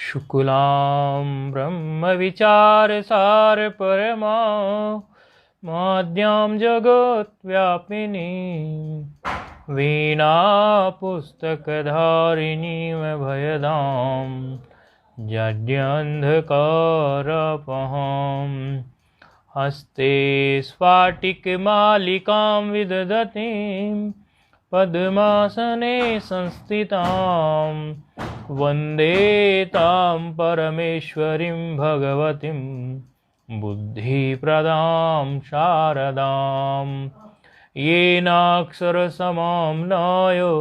शुक्लां ब्रह्मविचारसार परमा माद्यां जगत्व्यापिनीं वीणापुस्तकधारिणीं भयदां जड्यन्धकारपहां हस्ते स्फाटिकमालिकां विदधतीं पद्मासने संस्थितां वन्दे तां परमेश्वरीं भगवतीं बुद्धिप्रदां शारदां येनाक्षरसमाम्नायो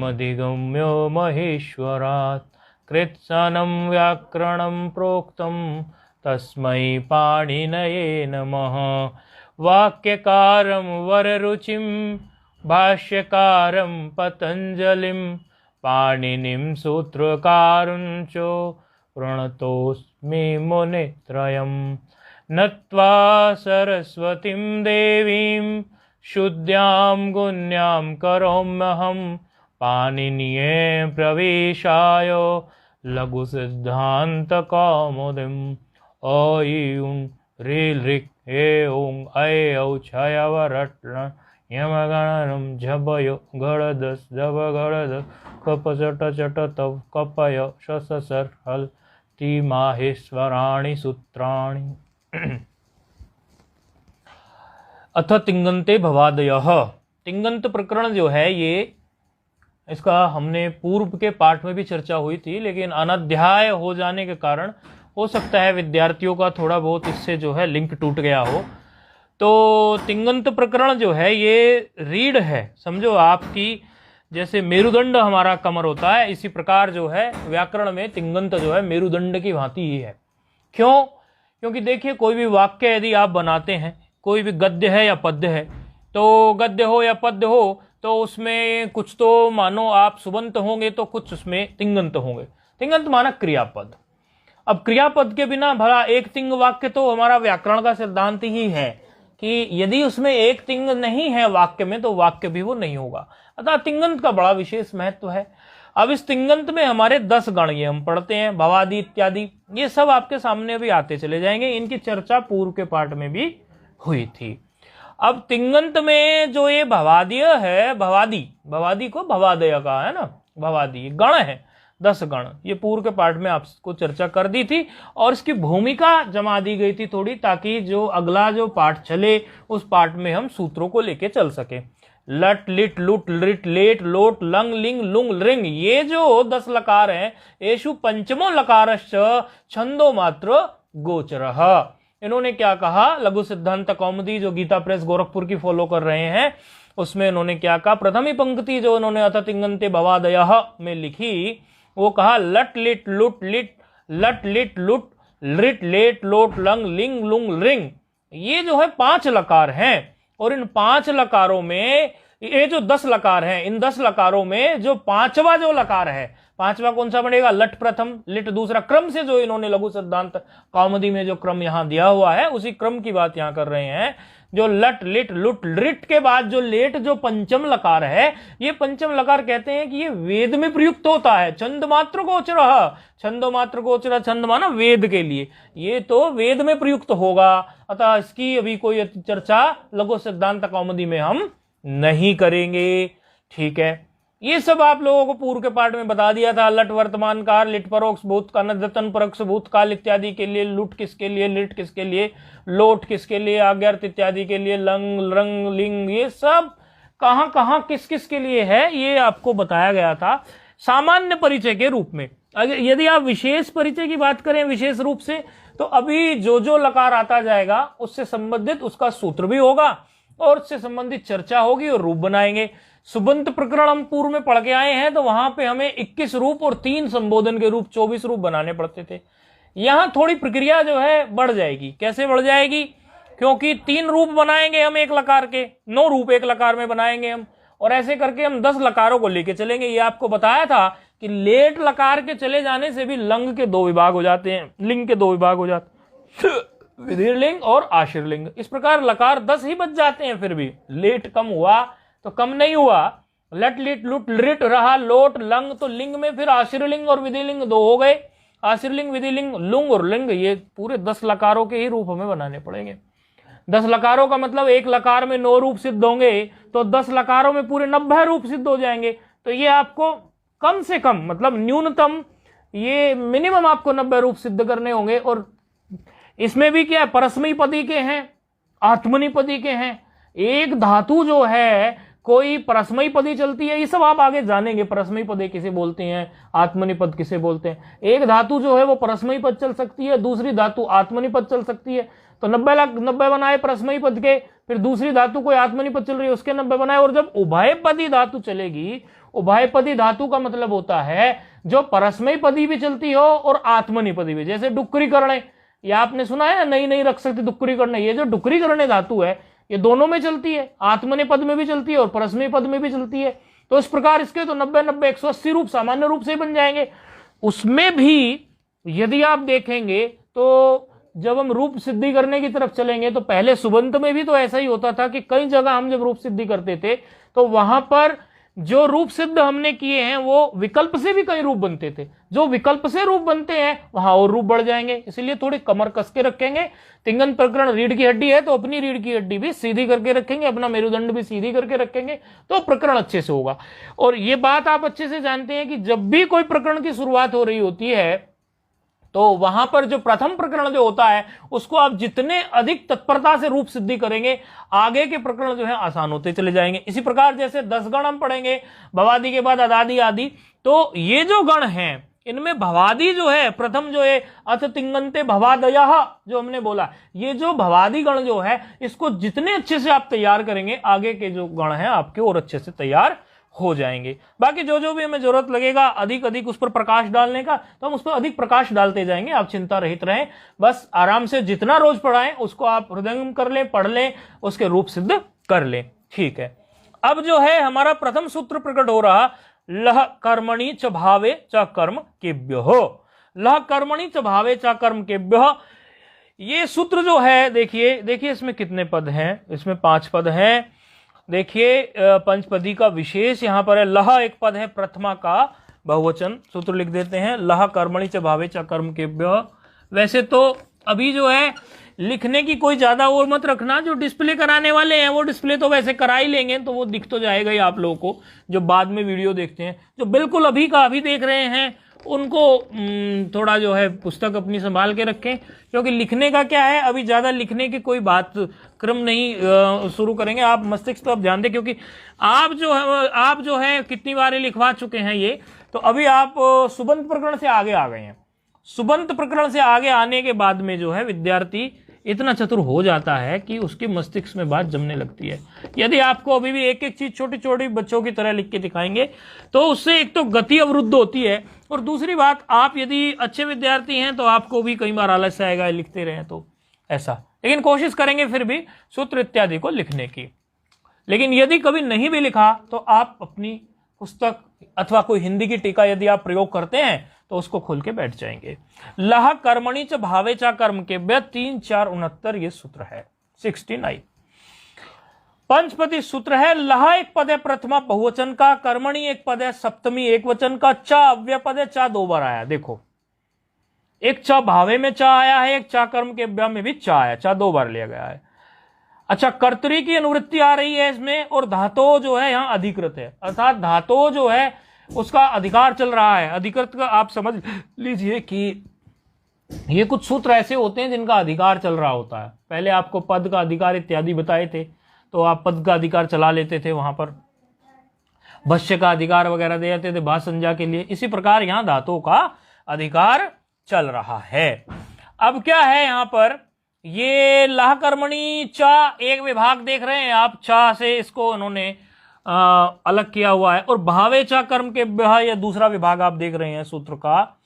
मधिगम्यो महेश्वरात् कृत्स्नं व्याकरणं प्रोक्तं तस्मै पाणिनये नमः। वाक्यकारं वररुचिं भाष्यकारं पतञ्जलिं पाणिनिं सूत्रकारुं च प्रणतोऽस्मि मुनित्रयम्। नत्वा सरस्वतीं देवीं शुद्ध्यां गुण्यां करोम्यहं पाणिनीये प्रवेशाय लघुसिद्धान्तकौमुदीम्। ऐं ऋ ऐं ऐ क्षयवरट्न यमगणनं झभयो गणदस् जब गणद कप चट चट तव कपय शससर हल ती माहेश्वराणि सूत्राणि। अथ तिङन्ते भवादयः। तिङन्त प्रकरण जो है ये इसका हमने पूर्व के पाठ में भी चर्चा हुई थी, लेकिन अनध्याय हो जाने के कारण हो सकता है विद्यार्थियों का थोड़ा बहुत इससे जो है लिंक टूट गया हो। तो तिङन्त प्रकरण जो है ये रीढ़ है, समझो आपकी जैसे मेरुदंड हमारा कमर होता है, इसी प्रकार जो है व्याकरण में तिङन्त जो है मेरुदंड की भांति ही है। क्यों? क्योंकि देखिए कोई भी वाक्य यदि आप बनाते हैं, कोई भी गद्य है या पद्य है, तो गद्य हो या पद्य हो तो उसमें कुछ तो मानो आप सुबंत होंगे तो कुछ उसमें तिङन्त होंगे। तिङन्त माना क्रियापद। अब क्रियापद के बिना भला एक तिंग वाक्य तो हमारा व्याकरण का सिद्धांत ही है कि यदि उसमें एक तिंग नहीं है वाक्य में तो वाक्य भी वो नहीं होगा। अतः तिङन्त का बड़ा विशेष महत्व है। अब इस तिङन्त में हमारे 10 गण ये हम पढ़ते हैं, भवादि इत्यादि, ये सब आपके सामने भी आते चले जाएंगे। इनकी चर्चा पूर्व के पाठ में भी हुई थी। अब तिङन्त में जो ये भवादीय है, भवादी को भवादय कहा है ना, भवादी गण है 10 गण, ये पूर्व के पाठ में आपको चर्चा कर दी थी और इसकी भूमिका जमा दी गई थी थोड़ी, ताकि जो अगला जो पाठ चले उस पाठ में हम सूत्रों को लेके चल सके। लट लिट लुट लिट लेट लोट लंग लिंग लुंग लिंग, ये जो 10 लकार हैं, येषु पंचमो लकारश्च छंदो मात्र गोचरः। इन्होंने क्या कहा, लघु सिद्धांत कौमुदी जो गीता प्रेस गोरखपुर की फॉलो कर रहे हैं उसमें इन्होंने क्या कहा, प्रथमी पंक्ति जो इन्होंने अथ तिङन्ते भवादयः में लिखी वो कहा लट लिट लुट लिट लट लिट लुट लिट लेट लोट लंग लिंग लुंग रिंग। ये जो है 5 लकार हैं और इन 5 लकारों में ये जो 10 लकार हैं, इन 10 लकारों में जो 5वां जो लकार है, 5वां कौन सा बनेगा, लट प्रथम लिट दूसरा, क्रम से जो इन्होंने लघु सिद्धांत कौमुदी में जो क्रम यहां दिया हुआ है उसी क्रम की बात यहां कर रहे हैं। जो लट लिट लुट लिट के बाद जो लेट जो पंचम लकार है, ये पंचम लकार कहते हैं कि ये वेद में प्रयुक्त होता है। छंद मात्र गोचर, छंदो मात्र गोचर, छंद माना वेद के लिए, ये तो वेद में प्रयुक्त होगा। अतः इसकी अभी कोई चर्चा लघु सिद्धांत कौमुदी में हम नहीं करेंगे। ठीक है, ये सब आप लोगों को पूर्व के पाठ में बता दिया था। लट वर्तमान काल, लिट परोक्ष भूतकाल, नद्यतन परोक्ष भूतकाल इत्यादि के लिए, लुट किसके लिए, लिट किसके लिए, लोट किसके लिए, आज्ञार्थ इत्यादि के लिए, लंग रंग लिंग, ये सब कहां कहां किस किस के लिए है ये आपको बताया गया था सामान्य परिचय के रूप में। अगर यदि आप विशेष परिचय की बात करें विशेष रूप से, तो अभी जो जो लकार आता जाएगा उससे संबंधित उसका सूत्र भी होगा और उससे संबंधित चर्चा होगी और रूप बनाएंगे। सुबंत प्रकरण हम पूर्व में पढ़ के आए हैं, तो वहां पे हमें 21 रूप और 3 संबोधन के रूप 24 रूप बनाने पड़ते थे। यहां थोड़ी प्रक्रिया जो है बढ़ जाएगी। कैसे बढ़ जाएगी? क्योंकि 3 रूप बनाएंगे हम एक लकार के, 9 रूप एक लकार में बनाएंगे हम, और ऐसे करके हम 10 लकारों को लेके चलेंगे। ये आपको बताया था कि लेट लकार के चले जाने से भी लंग के 2 विभाग हो जाते हैं, लिंग के 2 विभाग हो जाते हैं, विधिलिंग और आशीर्लिंग। इस प्रकार लकार 10 ही बच जाते हैं। फिर भी लेट कम हुआ तो कम नहीं हुआ, लट लिट लुट लिट रहा, लोट लंग, तो लिंग में फिर आशीर्लिंग और विधिलिंग 2 हो गए। आशीर्लिंग, विधिलिंग, लुंग और लिंग, ये पूरे 10 लकारों के ही रूप हमें बनाने पड़ेंगे। 10 लकारों का मतलब एक लकार में 9 रूप सिद्ध होंगे, तो 10 लकारों में पूरे 90 रूप सिद्ध हो जाएंगे। तो ये आपको कम से कम, मतलब न्यूनतम, ये मिनिमम आपको 90 रूप सिद्ध करने होंगे। और इसमें भी क्या है, परस्मयी पदी के हैं, आत्मनि पदी के हैं। एक धातु जो है, कोई परस्मयी पदी चलती है, ये सब आप आगे जानेंगे, परस्मयी पदी किसे बोलते हैं, आत्मनि पद किसे बोलते हैं। एक धातु जो है वो परस्मयी पद चल सकती है, दूसरी धातु आत्मनि पद चल सकती है। तो 90 बनाए परस्मयी पद के, फिर दूसरी धातु कोई आत्मनि पद चल रही है उसके 90 बनाए। और जब उभयपदी धातु चलेगी, उभयपदी धातु का मतलब होता है जो परस्मयी पदी भी चलती हो और आत्मनि पदी भी। जैसे डुक्करीकरण, ये आपने सुना है, नहीं नहीं रख सकते डुक्करीकरण। ये जो डुक्करीकरण धातु है ये दोनों में चलती है, आत्मनि पद में भी चलती है और परस्मयी पद में भी चलती है। तो इस प्रकार इसके तो 90 180 रूप सामान्य रूप से बन जाएंगे। उसमें भी यदि आप देखेंगे तो जब हम रूप सिद्धि करने की तरफ चलेंगे तो पहले सुबंत में भी तो ऐसा ही होता था कि कई जगह हम जब रूप सिद्धि करते थे तो वहां पर जो रूप सिद्ध हमने किए हैं वो विकल्प से भी कई रूप बनते थे। जो विकल्प से रूप बनते हैं वहां और रूप बढ़ जाएंगे, इसलिए थोड़ी कमर कस के रखेंगे। तिंगन प्रकरण रीढ़ की हड्डी है तो अपनी रीढ़ की हड्डी भी सीधी करके रखेंगे, अपना मेरुदंड भी सीधी करके रखेंगे, तो प्रकरण अच्छे से होगा। और ये बात आप अच्छे से जानते हैं कि जब भी कोई प्रकरण की शुरुआत हो रही होती है तो वहां पर जो प्रथम प्रकरण जो होता है उसको आप जितने अधिक तत्परता से रूप सिद्धि करेंगे, आगे के प्रकरण जो है आसान होते चले जाएंगे। इसी प्रकार जैसे 10 गण हम पढ़ेंगे, भवादि के बाद अदादि आदि, तो ये जो गण हैं इनमें भवादि जो है प्रथम जो है, अथ तिंगंते भवादयः जो हमने बोला, ये जो भवादि गण जो है इसको जितने अच्छे से आप तैयार करेंगे, आगे के जो गण हैं आपके और अच्छे से तैयार हो जाएंगे। बाकी जो जो भी हमें जरूरत लगेगा अधिक अधिक उस पर प्रकाश डालने का, तो हम उस पर अधिक प्रकाश डालते जाएंगे। आप चिंता रहित रहें, बस आराम से जितना रोज पढ़ाएं उसको आप हृदयंगम कर लें, पढ़ लें, उसके रूप सिद्ध कर लें। ठीक है, अब जो है हमारा प्रथम सूत्र प्रकट हो रहा, लह कर्मणि च भावे च कर्म केभ्यो। लह कर्मणि च भावे च कर्म केभ्यो, ये सूत्र जो है देखिए इसमें कितने पद हैं, इसमें 5 पद हैं। देखिए पंचपदी का विशेष यहां पर है, लह एक पद है, प्रथमा का बहुवचन। सूत्र लिख देते हैं, लह कर्मणि च भावे च कर्म केभ्यो। वैसे तो अभी जो है लिखने की कोई ज्यादा और मत रखना, जो डिस्प्ले कराने वाले हैं वो डिस्प्ले तो वैसे करा ही लेंगे, तो वो दिख तो जाएगा ही आप लोगों को जो बाद में वीडियो देखते हैं। जो बिल्कुल अभी का अभी देख रहे हैं उनको थोड़ा जो है पुस्तक अपनी संभाल के रखें, क्योंकि लिखने का क्या है, अभी ज्यादा लिखने की कोई बात क्रम नहीं शुरू करेंगे। आप मस्तिष्क पर ध्यान दें, क्योंकि आप जो है कितनी बार लिखवा चुके हैं ये, तो अभी आप सुबंत प्रकरण से आगे आ गए हैं। सुबंत प्रकरण से आगे आने के बाद में जो है विद्यार्थी इतना चतुर हो जाता है कि उसके मस्तिष्क में बात जमने लगती है। यदि आपको अभी भी एक एक चीज छोटी छोटी बच्चों की तरह लिख के दिखाएंगे तो उससे एक तो गति अवरुद्ध होती है, और दूसरी बात, आप यदि अच्छे विद्यार्थी हैं तो आपको भी कई बार आलस्य आएगा लिखते रहे तो ऐसा, लेकिन कोशिश करेंगे फिर भी सूत्र इत्यादि को लिखने की। लेकिन यदि कभी नहीं भी लिखा तो आप अपनी पुस्तक अथवा कोई हिंदी की टीका यदि आप प्रयोग करते हैं तो उसको खोल के बैठ जाएंगे। लह कर्मणि च भावे च कर्म केभ्यो 3 4 69 ये सूत्र है 69। पंचपदी सूत्र है, लह एक पद है प्रथमा बहुवचन का, कर्मणि एक पद है सप्तमी एक वचन का, च अव्यय पद है, च 2 बार आया। देखो एक च भावे में च आया है, एक च कर्म केभ्यो में भी च आया, च 2 बार लिया गया है। अच्छा, कर्तरी की अनुवृत्ति आ रही है इसमें, और धातो जो है यहां अधिकृत है, अर्थात धातो जो है उसका अधिकार चल रहा है। अधिकृत का आप समझ लीजिए कि ये कुछ सूत्र ऐसे होते हैं जिनका अधिकार चल रहा होता है। पहले आपको पद का अधिकार इत्यादि बताए थे तो आप पद का अधिकार चला लेते थे, वहां पर भष्य का अधिकार वगैरह दे जाते थे भाष संज्ञा के लिए। इसी प्रकार यहां धातुओं का अधिकार चल रहा है। अब क्या है यहां पर, ये लह कर्मणि च एक विभाग देख रहे हैं आप, च से इसको उन्होंने अलग किया हुआ है, और भावे च कर्म केभ्यो यह दूसरा विभाग आप देख रहे हैं सूत्र का।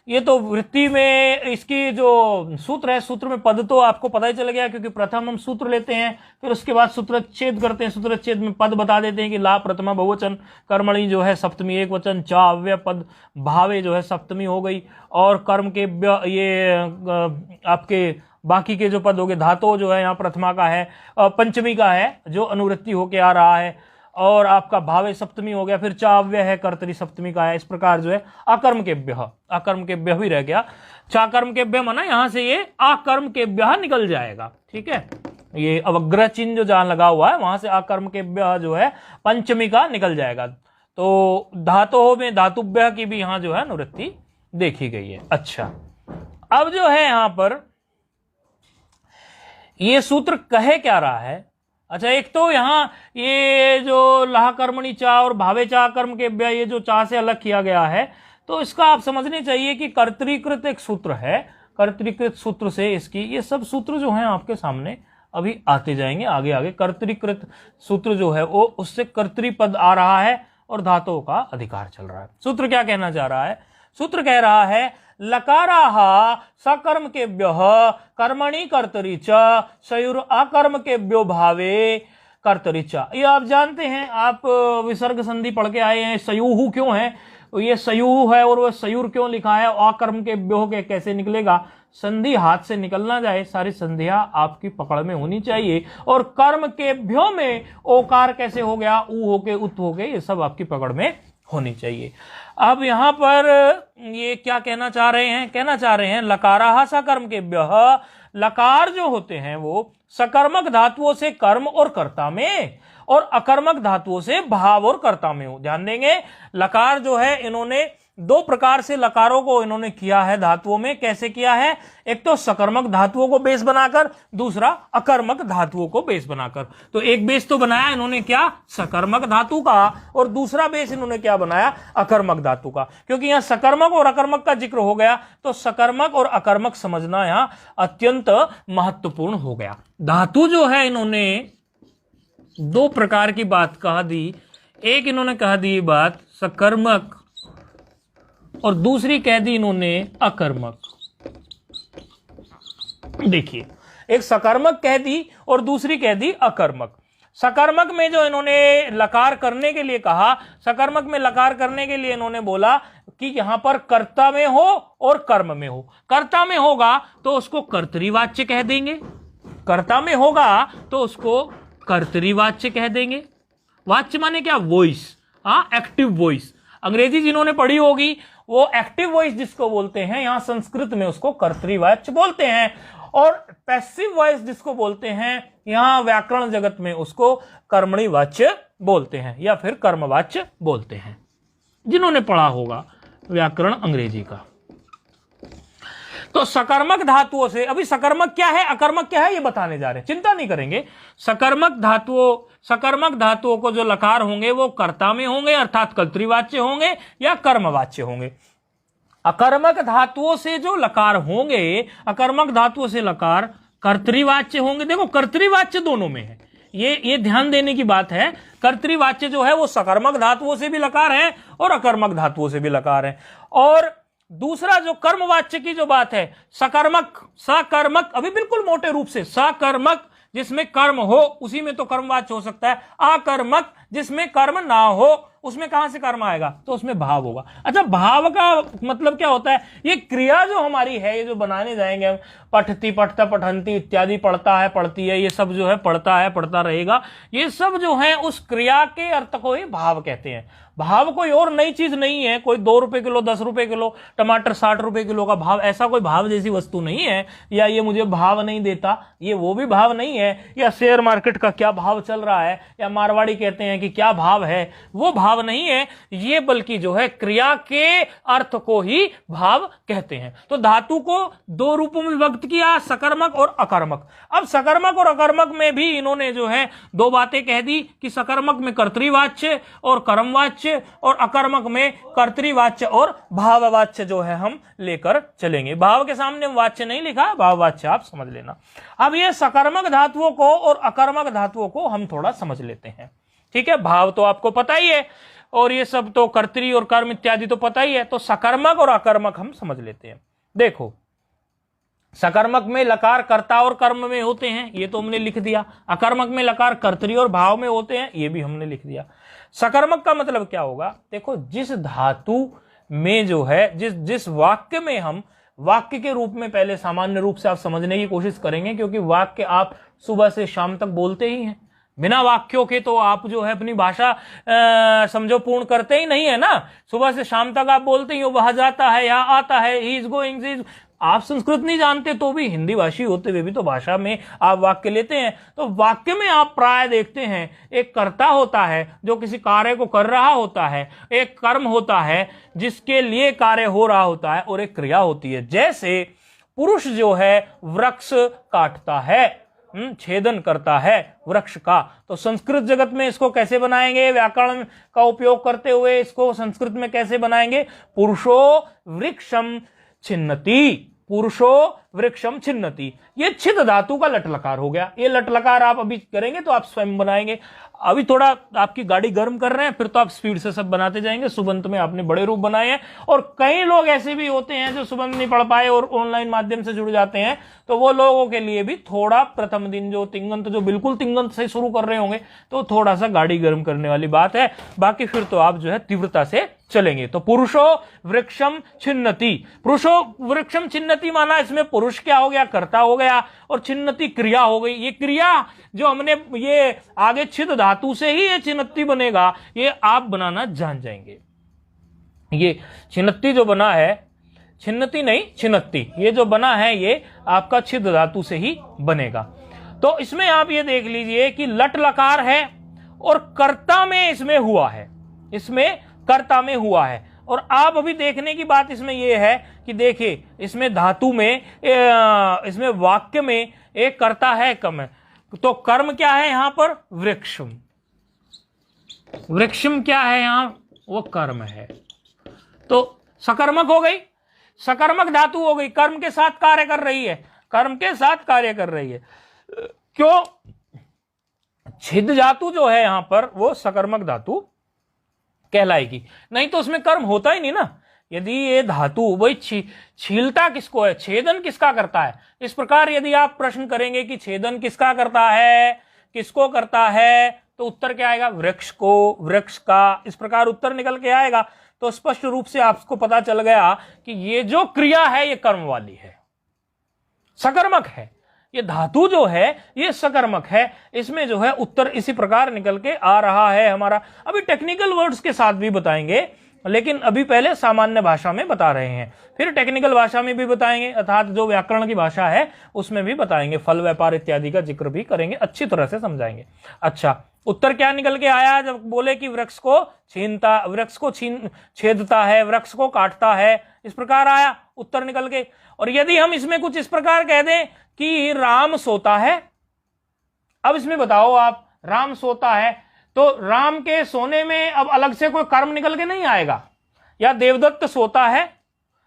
ये तो वृत्ति में इसकी जो सूत्र है, सूत्र में पद तो आपको पता ही चल गया, क्योंकि प्रथम हम सूत्र लेते हैं फिर उसके बाद सूत्रच्छेद करते हैं। सूत्रच्छेद में पद बता देते हैं कि ला प्रथमा बहुवचन, कर्मणि जो है सप्तमी एक वचन, च अव्यय पद, भावे जो है सप्तमी हो गई, और कर्म के ये आपके बाकी के जो पद हो गए, धातो जो है यहाँ प्रथमा का है, पंचमी का है जो अनुवृत्ति होके आ रहा है, और आपका भावे सप्तमी हो गया, फिर चा अव्यय है, कर्तरी सप्तमी का है। इस प्रकार जो है अकर्म के ब्यह भी रह गया। चाकर्म के ब्यह माना यहां से ये अकर्म के ब्यह निकल जाएगा, ठीक है। ये अवग्रह चिन्ह जो जहां लगा हुआ है वहां से अकर्म के ब्यह जो है पंचमी का निकल जाएगा। तो धातुओं में धातुभ्य की भी यहां जो है निवृत्ति देखी गई है। अच्छा, अब जो है यहां पर ये सूत्र कहे क्या रहा है? अच्छा, एक तो यहां ये जो लाह कर्मणि चा और भावे चा कर्म के ब्यय, ये जो चा से अलग किया गया है, तो इसका आप समझने चाहिए कि कर्तरीकृत एक सूत्र है। कर्तरीकृत सूत्र से इसकी ये सब सूत्र जो हैं आपके सामने अभी आते जाएंगे आगे आगे। कर्तरीकृत सूत्र जो है वो उससे कर्तरी पद आ रहा है और धातुओं का अधिकार चल रहा है। सूत्र क्या कहना चाह रहा है? सूत्र कह रहा है लकाराः सकर्म के ब्यः कर्मणि कर्तरि च सयुर अकर्म के ब्यो भावे कर्तरि च। ये आप जानते हैं, आप विसर्ग संधि पढ़ के आए हैं। सयुहु क्यों है? ये सयुहु है और वह सयुर क्यों लिखा है? अकर्म के ब्यो के कैसे निकलेगा? संधि हाथ से निकल ना जाए, सारी संधियां आपकी पकड़ में होनी चाहिए। और कर्म के भ्यो में ओकार कैसे हो गया? ऊ होके उत हो गए, ये सब आपकी पकड़ में होनी चाहिए। अब यहां पर ये क्या कहना चाह रहे हैं? कहना चाह रहे हैं लकाराः सकर्म के ब्यः, लकार जो होते हैं वो सकर्मक धातुओं से कर्म और कर्ता में और अकर्मक धातुओं से भाव और कर्ता में हो। ध्यान देंगे, लकार जो है इन्होंने दो प्रकार से लकारों को इन्होंने किया है धातुओं में। कैसे किया है? एक तो सकर्मक धातुओं को बेस बनाकर, दूसरा अकर्मक धातुओं को बेस बनाकर। तो एक बेस तो बनाया इन्होंने क्या? सकर्मक धातु का, और दूसरा बेस इन्होंने क्या बनाया? अकर्मक धातु का। क्योंकि यहां सकर्मक और अकर्मक का जिक्र हो गया तो सकर्मक और अकर्मक समझना यहां अत्यंत महत्वपूर्ण हो गया। धातु जो है इन्होंने दो प्रकार की बात कहा दी। एक इन्होंने कहा दी बात सकर्मक और दूसरी कह दी इन्होंने अकर्मक। देखिए, एक सकर्मक कह दी और दूसरी कह दी अकर्मक। सकर्मक में जो इन्होंने लकार करने के लिए कहा, सकर्मक में लकार करने के लिए इन्होंने बोला कि यहां पर कर्ता में हो और कर्म में हो। कर्ता में होगा तो उसको कर्तरीवाच्य कह देंगे, कर्ता में होगा तो उसको कर्तरीवाच्य कह देंगे। वाच्य माने क्या? Voice, active voice. अंग्रेजी जिन्होंने पढ़ी होगी वो एक्टिव वॉइस जिसको बोलते हैं, यहां संस्कृत में उसको कर्तरीवाच्य बोलते हैं। और पैसिव वॉइस जिसको बोलते हैं यहां व्याकरण जगत में उसको कर्मणि वाच्य बोलते हैं या फिर कर्मवाच्य बोलते हैं, जिन्होंने पढ़ा होगा व्याकरण अंग्रेजी का। तो सकर्मक धातुओं से, अभी सकर्मक क्या है अकर्मक क्या है ये बताने जा रहे हैं, चिंता नहीं करेंगे। सकर्मक धातुओं को जो लकार होंगे वो कर्ता में होंगे अर्थात कर्तृवाच्य होंगे या कर्मवाच्य होंगे। अकर्मक धातुओं से जो लकार होंगे, अकर्मक धातुओं से लकार कर्तृवाच्य होंगे। देखो कर्तृवाच्य दोनों में है, ये ध्यान देने की बात है। कर्तृवाच्य जो है वो सकर्मक धातुओं से भी लकार है और अकर्मक धातुओं से भी लकार है। और दूसरा जो कर्मवाच्य की जो बात है, सकर्मक सकर्मक, अभी बिल्कुल मोटे रूप से सकर्मक जिसमें कर्म हो उसी में तो कर्मवाच्य हो सकता है। अकर्मक जिसमें कर्म ना हो उसमें कहां से कर्म आएगा? तो उसमें भाव होगा। अच्छा, भाव का मतलब क्या होता है? ये क्रिया जो हमारी है, ये जो बनाने जाएंगे हम, पठती पठता पठंती इत्यादि, पढ़ता है पढ़ती है, ये सब जो है पढ़ता है पढ़ता रहेगा, ये सब जो है उस क्रिया के अर्थ को ही भाव कहते हैं। भाव कोई और नई चीज नहीं है, कोई 2 रुपए किलो 10 रुपए किलो टमाटर 60 रुपए किलो का भाव, ऐसा कोई भाव जैसी वस्तु नहीं है। या ये मुझे भाव नहीं देता, ये वो भी भाव नहीं है। या शेयर मार्केट का क्या भाव चल रहा है, या मारवाड़ी कहते हैं कि क्या भाव है, वो भाव नहीं है ये, बल्कि जो है क्रिया के अर्थ को ही भाव कहते हैं। तो धातु को 2 रूपों में विभक्त किया, सकर्मक और अकर्मक। अब सकर्मक और अकर्मक में भी इन्होंने जो है 2 बातें कह दी कि सकर्मक में कर्तृवाच्य और कर्मवाच्य और अकर्मक में कर्तृवाच्य और भाववाच्य जो है हम लेकर चलेंगे। भाव के सामने वाच्य नहीं लिखा, भाववाच्य आप समझ लेना। अब ये सकर्मक धातुओं को और अकर्मक धातुओं को हम थोड़ा समझ लेते हैं, ठीक है। भाव तो आपको पता ही है और ये सब तो कर्तरी और कर्म इत्यादि तो पता ही है, तो सकर्मक और अकर्मक हम समझ लेते हैं। देखो, सकर्मक में लकार कर्ता और कर्म में होते हैं, ये तो हमने लिख दिया। अकर्मक में लकार कर्तरी और भाव में होते हैं, ये भी हमने लिख दिया। सकर्मक का मतलब क्या होगा? देखो, जिस धातु में जो है, जिस वाक्य में हम वाक्य के रूप में पहले सामान्य रूप से आप समझने की कोशिश करेंगे, क्योंकि वाक्य आप सुबह से शाम तक बोलते ही हैं। बिना वाक्यों के तो आप जो है अपनी भाषा समझो पूर्ण करते ही नहीं है ना। सुबह से शाम तक आप बोलते ही हो वह जाता है, यहाँ आता है, ही इज गोइंग, आप संस्कृत नहीं जानते तो भी हिंदी भाषी होते हुए भी तो भाषा में आप वाक्य लेते हैं। तो वाक्य में आप प्राय देखते हैं एक कर्ता होता है जो किसी कार्य को कर रहा होता है, एक कर्म होता है जिसके लिए कार्य हो रहा होता है, और एक क्रिया होती है। जैसे पुरुष जो है वृक्ष काटता है, छेदन करता है वृक्ष का, तो संस्कृत जगत में इसको कैसे बनाएंगे, व्याकरण का उपयोग करते हुए इसको संस्कृत में कैसे बनाएंगे, पुरुषो वृक्षम छिन्नति, पुरुषो वृक्षम छिन्नति। ये छिद धातु का लट लकार हो गया। ये लट लकार आप अभी करेंगे तो आप स्वयं बनाएंगे। अभी थोड़ा आपकी गाड़ी गर्म कर रहे हैं, फिर तो आप स्पीड से सब बनाते जाएंगे। सुबंत में आपने बड़े रूप बनाए हैं, और कई लोग ऐसे भी होते हैं जो सुबंत नहीं पढ़ पाए और ऑनलाइन माध्यम से जुड़ जाते हैं, तो वो लोगों के लिए भी थोड़ा प्रथम दिन जो तिंगंत, जो बिल्कुल तिंगंत से शुरू कर रहे होंगे, तो थोड़ा सा गाड़ी गर्म करने वाली बात है। बाकी फिर तो आप जो है तीव्रता से चलेंगे। तो पुरुषो वृक्षम छिन्नति, पुरुषो वृक्षम छिन्नति माना इसमें पुरुष क्या हो गया, कर्ता हो गया, और छिन्नति क्रिया हो गई। ये क्रिया जो हमने ये आगे छिद धातु से ही ये छिन्नति बनेगा, ये आप बनाना जान जाएंगे। ये छिन्नति जो बना है, छिन्नति नहीं छिन्नति, ये जो बना है ये आपका छिद धातु से ही बनेगा। तो इसमें आप ये देख लीजिए कि लट लकार है और कर्ता में इसमें हुआ है, इसमें कर्ता में हुआ है। और आप अभी देखने की बात इसमें यह है कि देखिए इसमें धातु में, इसमें वाक्य में एक कर्ता है कम है, तो कर्म क्या है यहां पर, वृक्षम, वृक्षम क्या है यहां, वो कर्म है। तो सकर्मक हो गई, सकर्मक धातु हो गई, कर्म के साथ कार्य कर रही है, कर्म के साथ कार्य कर रही है। क्यों, छिद धातु जो है यहां पर वो सकर्मक धातु कहलाएगी, नहीं तो उसमें कर्म होता ही नहीं ना। यदि ये धातु वही छीलता किसको है, छेदन किसका करता है, इस प्रकार यदि आप प्रश्न करेंगे कि छेदन किसका करता है, किसको करता है, तो उत्तर क्या आएगा, वृक्ष को, वृक्ष का, इस प्रकार उत्तर निकल के आएगा। तो स्पष्ट रूप से आपको पता चल गया कि ये जो क्रिया है ये कर्म वाली है, सकर्मक है। ये धातु जो है ये सकर्मक है, इसमें जो है उत्तर इसी प्रकार निकल के आ रहा है हमारा। अभी टेक्निकल वर्ड्स के साथ भी बताएंगे, लेकिन अभी पहले सामान्य भाषा में बता रहे हैं, फिर टेक्निकल भाषा में भी बताएंगे, अर्थात जो व्याकरण की भाषा है उसमें भी बताएंगे, फल व्यापार इत्यादि का जिक्र भी करेंगे, अच्छी तरह से समझाएंगे। अच्छा, उत्तर क्या निकल के आया जब बोले कि वृक्ष को छीनता, वृक्ष को छेदता है, वृक्ष को काटता है, इस प्रकार आया उत्तर निकल के। और यदि हम इसमें कुछ इस प्रकार कह दें कि राम सोता है, अब इसमें बताओ आप, राम सोता है तो राम के सोने में अब अलग से कोई कर्म निकल के नहीं आएगा, या देवदत्त सोता है,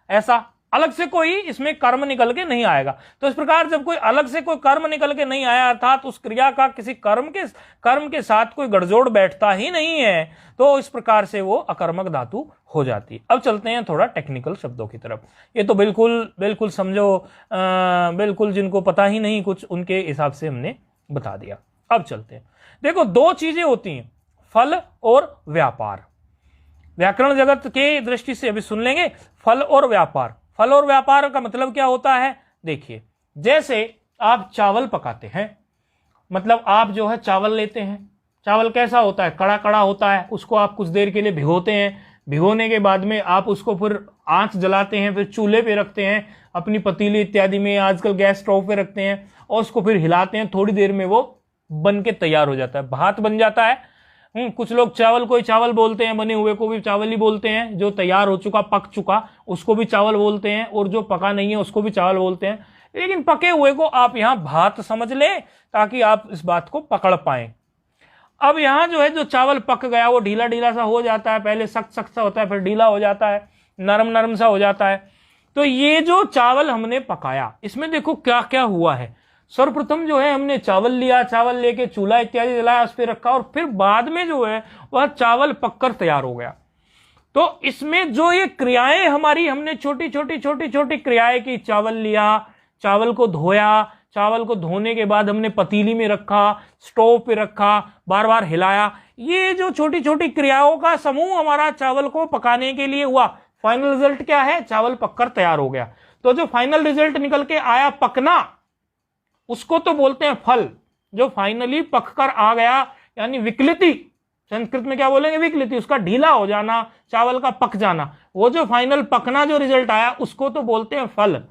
ऐसा अलग से कोई इसमें कर्म निकल के नहीं आएगा। तो इस प्रकार जब कोई अलग से कोई कर्म निकल के नहीं आया, अर्थात उस क्रिया का किसी कर्म के साथ कोई गठजोड़ बैठता ही नहीं है, तो इस प्रकार से वो अकर्मक धातु हो जाती है। अब चलते हैं थोड़ा टेक्निकल शब्दों की तरफ। ये तो बिल्कुल समझो, बिल्कुल जिनको पता ही नहीं कुछ, उनके हिसाब से हमने बता दिया। अब चलते हैं, देखो दो चीजें होती हैं, फल और व्यापार। व्याकरण जगत के दृष्टि से अभी सुन लेंगे, फल और व्यापार। फल और व्यापार का मतलब क्या होता है, देखिए जैसे आप चावल पकाते हैं, मतलब आप जो है चावल लेते हैं, चावल कैसा होता है, कड़ा कड़ा होता है, उसको आप कुछ देर के लिए भिगोते हैं, भिगोने के बाद में आप उसको फिर आंच जलाते हैं, फिर चूल्हे पे रखते हैं, अपनी पतीली इत्यादि में, आजकल गैस स्टोव पे रखते हैं, और उसको फिर हिलाते हैं, थोड़ी देर में वो बन के तैयार हो जाता है, भात बन जाता है। कुछ लोग चावल को ही चावल बोलते हैं, बने हुए को भी चावल ही बोलते हैं, जो तैयार हो चुका, पक चुका, उसको भी चावल बोलते हैं, और जो पका नहीं है उसको भी चावल बोलते हैं। लेकिन पके हुए को आप यहां भात समझ लें, ताकि आप इस बात को पकड़ पाएं। अब यहां जो है, जो चावल पक गया वो ढीला ढीला सा हो जाता है, पहले सख्त सख्त सा होता है, फिर ढीला हो जाता है, नरम नरम सा हो जाता है। तो ये जो चावल हमने पकाया, इसमें देखो क्या क्या हुआ है। सर्वप्रथम जो है हमने चावल लिया, चावल लेके चूल्हा इत्यादि जलाया, उस पर रखा, और फिर बाद में जो है वह चावल पककर तैयार हो गया। तो इसमें जो ये क्रियाएं हमारी, हमने छोटी छोटी क्रियाएं की, चावल लिया, चावल को धोया, चावल को धोने के बाद हमने पतीली में रखा, स्टोव पे रखा, बार बार हिलाया, ये जो छोटी छोटी क्रियाओं का समूह हमारा चावल को पकाने के लिए हुआ। फाइनल रिजल्ट क्या है, चावल पककर तैयार हो गया। तो जो फाइनल रिजल्ट निकल के आया, पकना, उसको तो बोलते हैं फल। जो फाइनली पककर आ गया, यानी विकलिति, संस्कृत में क्या बोलेंगे, विकलिति, उसका ढीला हो जाना, चावल का पक जाना, वो जो फाइनल पकना जो रिजल्ट आया उसको तो बोलते हैं फल।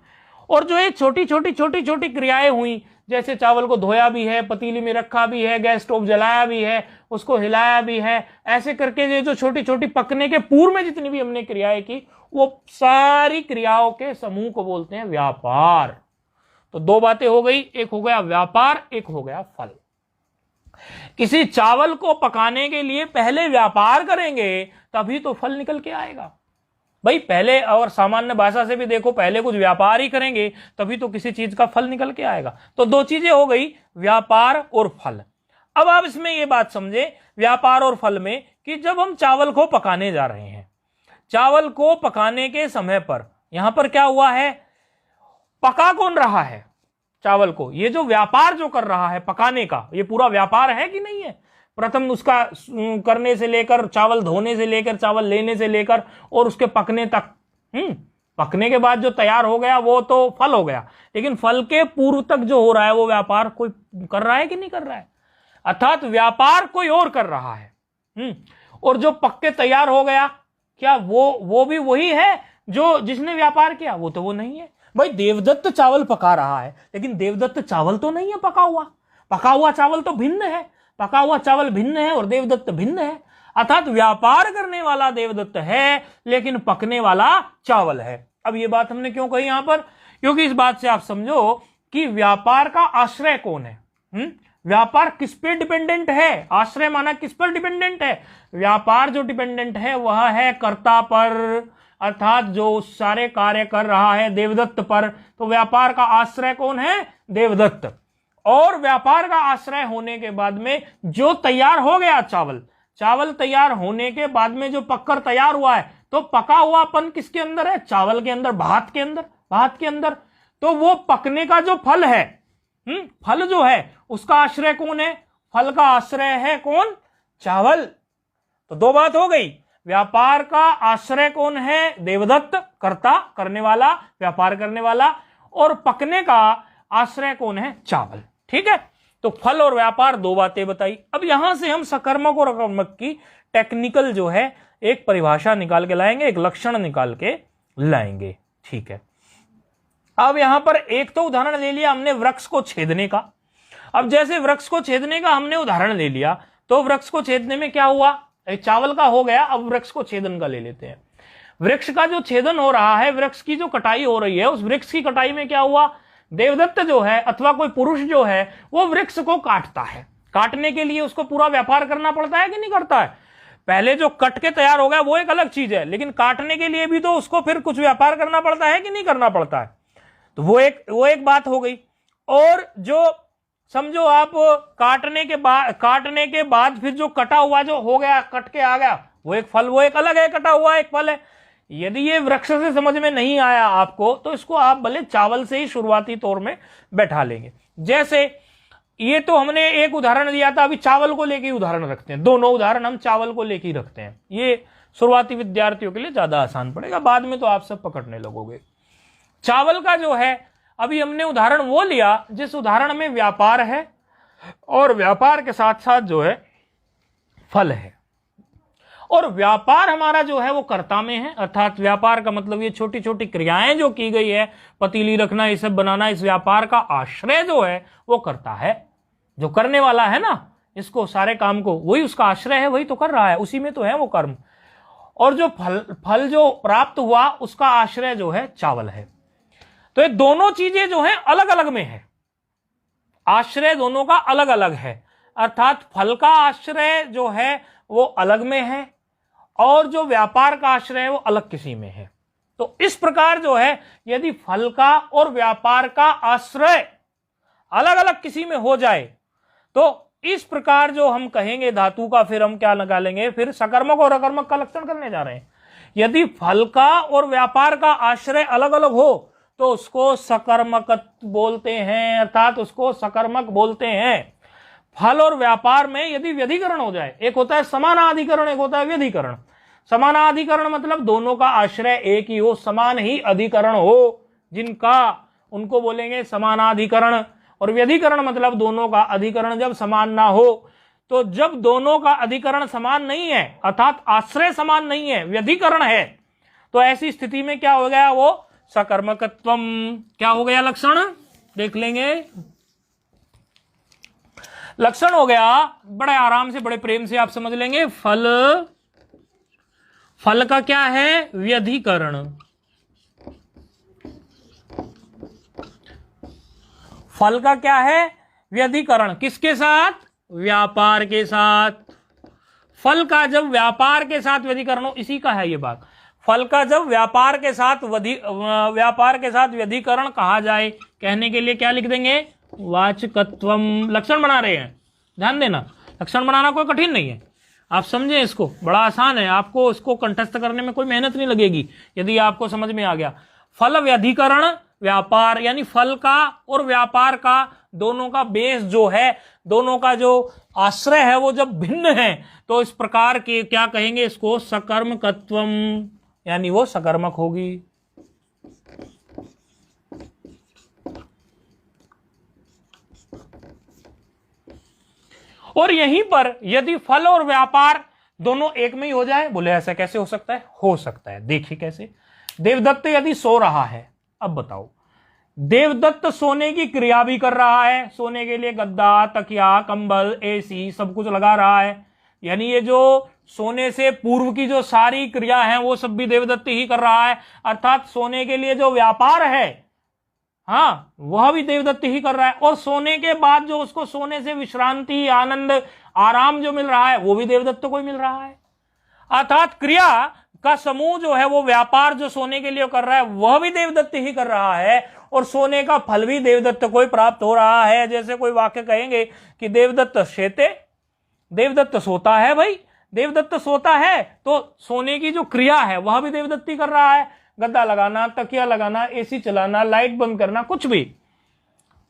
और जो ये छोटी छोटी क्रियाएं हुई, जैसे चावल को धोया भी है, पतीली में रखा भी है, गैस स्टोव जलाया भी है, उसको हिलाया भी है, ऐसे करके ये जो छोटी छोटी पकने के पूर्व में जितनी भी हमने क्रियाएं की, वो सारी क्रियाओं के समूह को बोलते हैं व्यापार। तो दो बातें हो गई, एक हो गया व्यापार, एक हो गया फल। किसी चावल को पकाने के लिए पहले व्यापार करेंगे तभी तो फल निकल के आएगा भाई। पहले, और सामान्य भाषा से भी देखो, पहले कुछ व्यापार ही करेंगे तभी तो किसी चीज का फल निकल के आएगा। तो दो चीजें हो गई, व्यापार और फल। अब आप इसमें यह बात समझे व्यापार और फल में कि जब हम चावल को पकाने जा रहे हैं, चावल को पकाने के समय पर यहां पर क्या हुआ है, पका कौन रहा है चावल को, ये जो व्यापार जो कर रहा है पकाने का, ये पूरा व्यापार है कि नहीं है। प्रथम उसका करने से लेकर, चावल धोने से लेकर, चावल लेने से लेकर और उसके पकने तक, पकने के बाद जो तैयार हो गया वो तो फल हो गया, लेकिन फल के पूर्व तक जो हो रहा है वो व्यापार कोई कर रहा है कि नहीं कर रहा है, अर्थात व्यापार कोई और कर रहा है। और जो पक के तैयार हो गया, क्या वो भी वही है जो जिसने व्यापार किया, वो तो वो नहीं है भाई। देवदत्त चावल पका रहा है, लेकिन देवदत्त चावल तो नहीं है पका हुआ चावल तो भिन्न है, पका हुआ चावल भिन्न है और देवदत्त भिन्न है। अर्थात व्यापार करने वाला देवदत्त है, लेकिन पकने वाला चावल है। अब ये बात हमने क्यों कही यहां पर, क्योंकि इस बात से आप समझो कि व्यापार का आश्रय कौन है। व्यापार किस पे डिपेंडेंट है, आश्रय माना किस पर डिपेंडेंट है, व्यापार जो डिपेंडेंट है वह है कर्ता पर, अर्थात जो सारे कार्य कर रहा है देवदत्त पर। तो व्यापार का आश्रय कौन है, देवदत्त। और व्यापार का आश्रय होने के बाद में जो तैयार हो गया चावल तैयार होने के बाद में जो पककर तैयार हुआ है, तो पका हुआपन किसके अंदर है, चावल के अंदर, भात के अंदर। तो वो पकने का जो फल है, फल जो है उसका आश्रय कौन है, फल का आश्रय है कौन, चावल। तो दो बात हो गई, व्यापार का आश्रय कौन है, देवदत्त, कर्ता, करने वाला, व्यापार करने वाला, और पकने का आश्रय कौन है, चावल। ठीक है, तो फल और व्यापार दो बातें बताई। अब यहां से हम सकर्मक और अकर्मक की टेक्निकल जो है एक परिभाषा निकाल के लाएंगे, एक लक्षण निकाल के लाएंगे। ठीक है, अब यहां पर एक तो उदाहरण ले लिया हमने वृक्ष को छेदने का। अब जैसे वृक्ष को छेदने का हमने उदाहरण ले लिया, तो वृक्ष को छेदने में क्या हुआ, चावल का हो गया, अब वृक्ष को छेदन का ले लेते हैं। वृक्ष का जो छेदन हो रहा है, वृक्ष की जो कटाई हो रही है, उस वृक्ष की कटाई में क्या हुआ, देवदत्त जो है अथवा कोई पुरुष जो है वो वृक्ष को काटता है। काटने के लिए उसको पूरा व्यापार करना पड़ता है कि नहीं करता है। पहले जो कट के तैयार हो गया वो एक अलग चीज है, लेकिन काटने के लिए भी तो उसको फिर कुछ व्यापार करना पड़ता है कि नहीं करना पड़ता है। तो वो एक बात हो गई। और जो समझो आप काटने के बाद फिर जो कटा हुआ जो हो गया, कट के आ गया, वो एक फल, वो एक अलग है, कटा हुआ एक फल है। यदि ये वृक्ष से समझ में नहीं आया आपको, तो इसको आप भले चावल से ही शुरुआती तौर में बैठा लेंगे। जैसे ये तो हमने एक उदाहरण दिया था, अभी चावल को लेके उदाहरण रखते हैं, दोनों उदाहरण हम चावल को लेके रखते हैं, ये शुरुआती विद्यार्थियों के लिए ज्यादा आसान पड़ेगा, बाद में तो आप सब पकड़ने लगोगे। चावल का जो है, अभी हमने उदाहरण वो लिया जिस उदाहरण में व्यापार है और व्यापार के साथ साथ जो है फल है। और व्यापार हमारा जो है वो कर्ता में है, अर्थात व्यापार का मतलब ये छोटी छोटी क्रियाएं जो की गई है, पतीली रखना, ये सब बनाना, इस व्यापार का आश्रय जो है वो कर्ता है, जो करने वाला है ना, इसको सारे काम को, वही उसका आश्रय है, वही तो कर रहा है, उसी में तो है वो कर्म। और जो फल जो प्राप्त हुआ उसका आश्रय जो है चावल है। तो ये दोनों चीजें जो है अलग अलग में है, आश्रय दोनों का अलग अलग है, अर्थात फल का आश्रय जो है वो अलग में है और जो व्यापार का आश्रय है वो अलग किसी में है। तो इस प्रकार जो है, यदि फल का और व्यापार का आश्रय अलग अलग किसी में हो जाए, तो इस प्रकार जो हम कहेंगे धातु का, फिर हम क्या निकालेंगे, फिर सकर्मक और अकर्मक का लक्षण करने जा रहे हैं। यदि फल का और व्यापार का आश्रय अलग अलग हो तो उसको सकर्मक बोलते हैं, अर्थात उसको सकर्मक बोलते हैं। फल और व्यापार में यदि व्यधिकरण हो जाए, एक होता है समानाधिकरण, एक होता है व्यधिकरण। समानाधिकरण मतलब दोनों का आश्रय एक ही हो, समान ही अधिकरण हो जिनका, उनको बोलेंगे समानाधिकरण। और व्यधिकरण मतलब दोनों का अधिकरण जब समान ना हो। तो जब दोनों का अधिकरण समान नहीं है अर्थात आश्रय समान नहीं है, व्यधिकरण है, तो ऐसी स्थिति में क्या हो गया, वो सकर्मकत्वम। क्या हो गया लक्षण, देख लेंगे। लक्षण हो गया, बड़े आराम से बड़े प्रेम से आप समझ लेंगे। फल, फल का क्या है, व्यधिकरण। फल का क्या है, व्यधिकरण। किसके साथ, व्यापार के साथ। फल का जब व्यापार के साथ व्यधिकरण हो, इसी का है ये बात। फल का जब व्यापार के साथ व्यधिकरण कहा जाए, कहने के लिए क्या लिख देंगे, वाचकत्वम। लक्षण बना रहे हैं, ध्यान देना, लक्षण बनाना कोई कठिन नहीं है, आप समझें इसको, बड़ा आसान है। आपको इसको कंठस्थ करने में कोई मेहनत नहीं लगेगी यदि आपको समझ में आ गया। फल व्यधिकरण व्यापार, यानी फल का और व्यापार का दोनों का बेस जो है, दोनों का जो आश्रय है वो जब भिन्न है, तो इस प्रकार के क्या कहेंगे इसको, सकर्मकत्वम, यानी वो सकर्मक होगी। और यहीं पर यदि फल और व्यापार दोनों एक में ही हो जाए, बोले ऐसा कैसे हो सकता है, हो सकता है, देखिए कैसे। देवदत्त यदि सो रहा है, अब बताओ, देवदत्त सोने की क्रिया भी कर रहा है, सोने के लिए गद्दा, तकिया, कंबल, एसी सब कुछ लगा रहा है, यानी ये जो सोने से पूर्व की जो सारी क्रिया है वो सब भी देवदत्त ही कर रहा है। अर्थात सोने के लिए जो व्यापार है, हाँ, वह भी देवदत्त ही कर रहा है। और सोने के बाद जो उसको सोने से विश्रांति, आनंद, आराम जो मिल रहा है, वो भी देवदत्त को ही मिल रहा है। अर्थात क्रिया का समूह जो है, वो व्यापार जो सोने के लिए कर रहा है, वह भी देवदत्त ही कर रहा है, और सोने का फल भी देवदत्त को ही प्राप्त हो रहा है। जैसे कोई वाक्य कहेंगे कि देवदत्त शेते, देवदत्त सोता है, भाई देवदत्त सोता है, तो सोने की जो क्रिया है वह भी देवदत्त ही कर रहा है। गद्दा लगाना, तकिया लगाना, एसी चलाना, लाइट बंद करना, कुछ भी।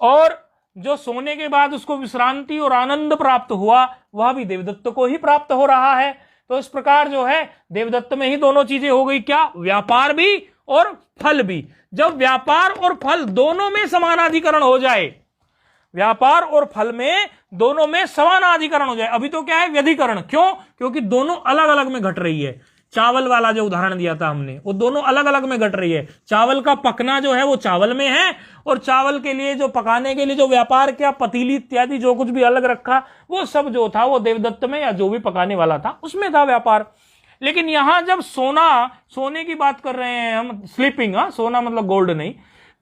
और जो सोने के बाद उसको विश्रांति और आनंद प्राप्त हुआ, वह भी देवदत्त को ही प्राप्त हो रहा है। तो इस प्रकार जो है देवदत्त में ही दोनों चीजें हो गई, क्या, व्यापार भी और फल भी। जब व्यापार और फल दोनों में समानाधिकरण हो जाए, व्यापार और फल में दोनों में समानाधिकरण हो जाए, अभी तो क्या है, व्यधिकरण। क्यों, क्योंकि दोनों अलग अलग में घट रही है। चावल वाला जो उदाहरण दिया था हमने, वो दोनों अलग अलग में घट रही है। चावल का पकना जो है वो चावल में है, और चावल के लिए जो पकाने के लिए जो व्यापार किया, पतीली इत्यादि जो कुछ भी अलग रखा, वो सब जो था वो देवदत्त में, या जो भी पकाने वाला था उसमें था व्यापार। लेकिन यहां जब सोने की बात कर रहे हैं हम, स्लीपिंग, सोना मतलब गोल्ड नहीं,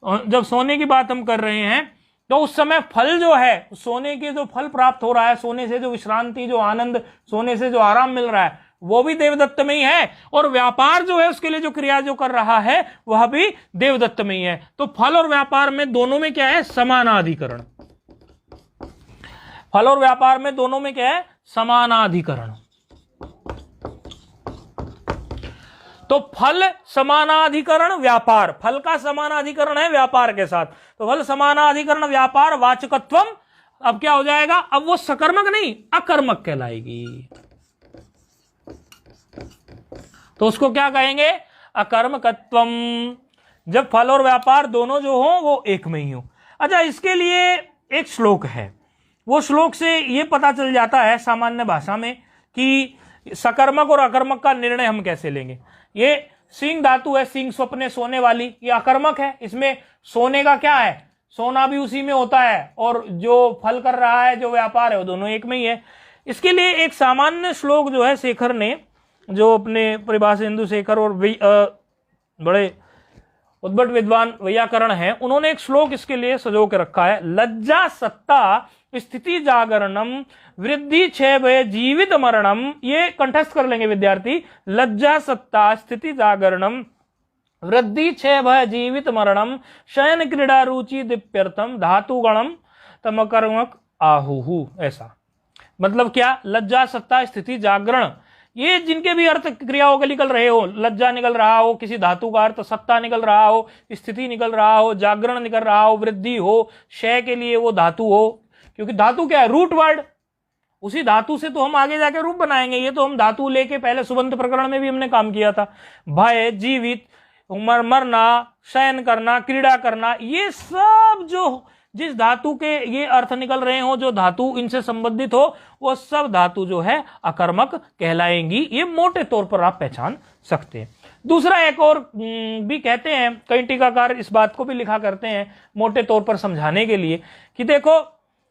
जब सोने की बात हम कर रहे हैं, तो उस समय फल जो है, सोने के जो फल प्राप्त हो रहा है, सोने से जो विश्रांति, जो आनंद, सोने से जो आराम मिल रहा है, वो भी देवदत्त में ही है। और व्यापार जो है, उसके लिए जो क्रिया जो कर रहा है, वह भी देवदत्त में ही है। तो फल और व्यापार में दोनों में क्या है, समानाधिकरण। फल और व्यापार में दोनों में क्या है, समानाधिकरण। तो फल समानाधिकरण व्यापार, फल का समानाधिकरण है व्यापार के साथ, तो फल समानाधिकरण व्यापार वाचकत्वम। अब क्या हो जाएगा, अब वो सकर्मक नहीं अकर्मक कहलाएगी। तो उसको क्या कहेंगे, अकर्मकत्वम, जब फल और व्यापार दोनों जो हो वो एक में ही हो। अच्छा, इसके लिए एक श्लोक है, वो श्लोक से ये पता चल जाता है सामान्य भाषा में कि सकर्मक और अकर्मक का निर्णय हम कैसे लेंगे। ये सिंह धातु है, सिंह स्वप्ने सोने वाली, ये अकर्मक है। इसमें सोने का क्या है, सोना भी उसी में होता है, और जो फल कर रहा है, जो व्यापार है, वो दोनों एक में ही है। इसके लिए एक सामान्य श्लोक जो है शेखर ने, जो अपने परिभाषेंदु शेखर और बड़े उद्भट विद्वान वैयाकरण हैं, उन्होंने एक श्लोक इसके लिए सजो के रखा है। लज्जा सत्ता स्थिति जागरणम वृद्धि क्षय भय जीवित मरणम। ये कंठस्थ कर लेंगे विद्यार्थी। लज्जा सत्ता स्थिति जागरणम वृद्धि क्षय भय जीवित मरणम शयन क्रीड़ा रुचि दिप्यर्थम धातुगणम तमकर्मक आहुहु। ऐसा मतलब क्या, लज्जा सत्ता स्थिति जागरण, ये जिनके भी अर्थ क्रियाओं के निकल रहे हो, लज्जा निकल रहा हो किसी धातु का अर्थ, सत्ता निकल रहा हो, स्थिति निकल रहा हो, जागरण निकल रहा हो, वृद्धि हो, क्षय के लिए वो धातु हो, क्योंकि धातु क्या है, रूट वर्ड, उसी धातु से तो हम आगे जाके रूप बनाएंगे। ये तो हम धातु लेके पहले सुबंत प्रकरण में भी हमने काम किया था। भय, जीवित, मरना, शयन करना, क्रीड़ा करना, ये सब जो जिस धातु के ये अर्थ निकल रहे हो, जो धातु इनसे संबंधित हो, वो सब धातु जो है अकर्मक कहलाएंगी। ये मोटे तौर पर आप पहचान सकते हैं। दूसरा एक और भी कहते हैं, कई टीकाकार इस बात को भी लिखा करते हैं मोटे तौर पर समझाने के लिए कि देखो,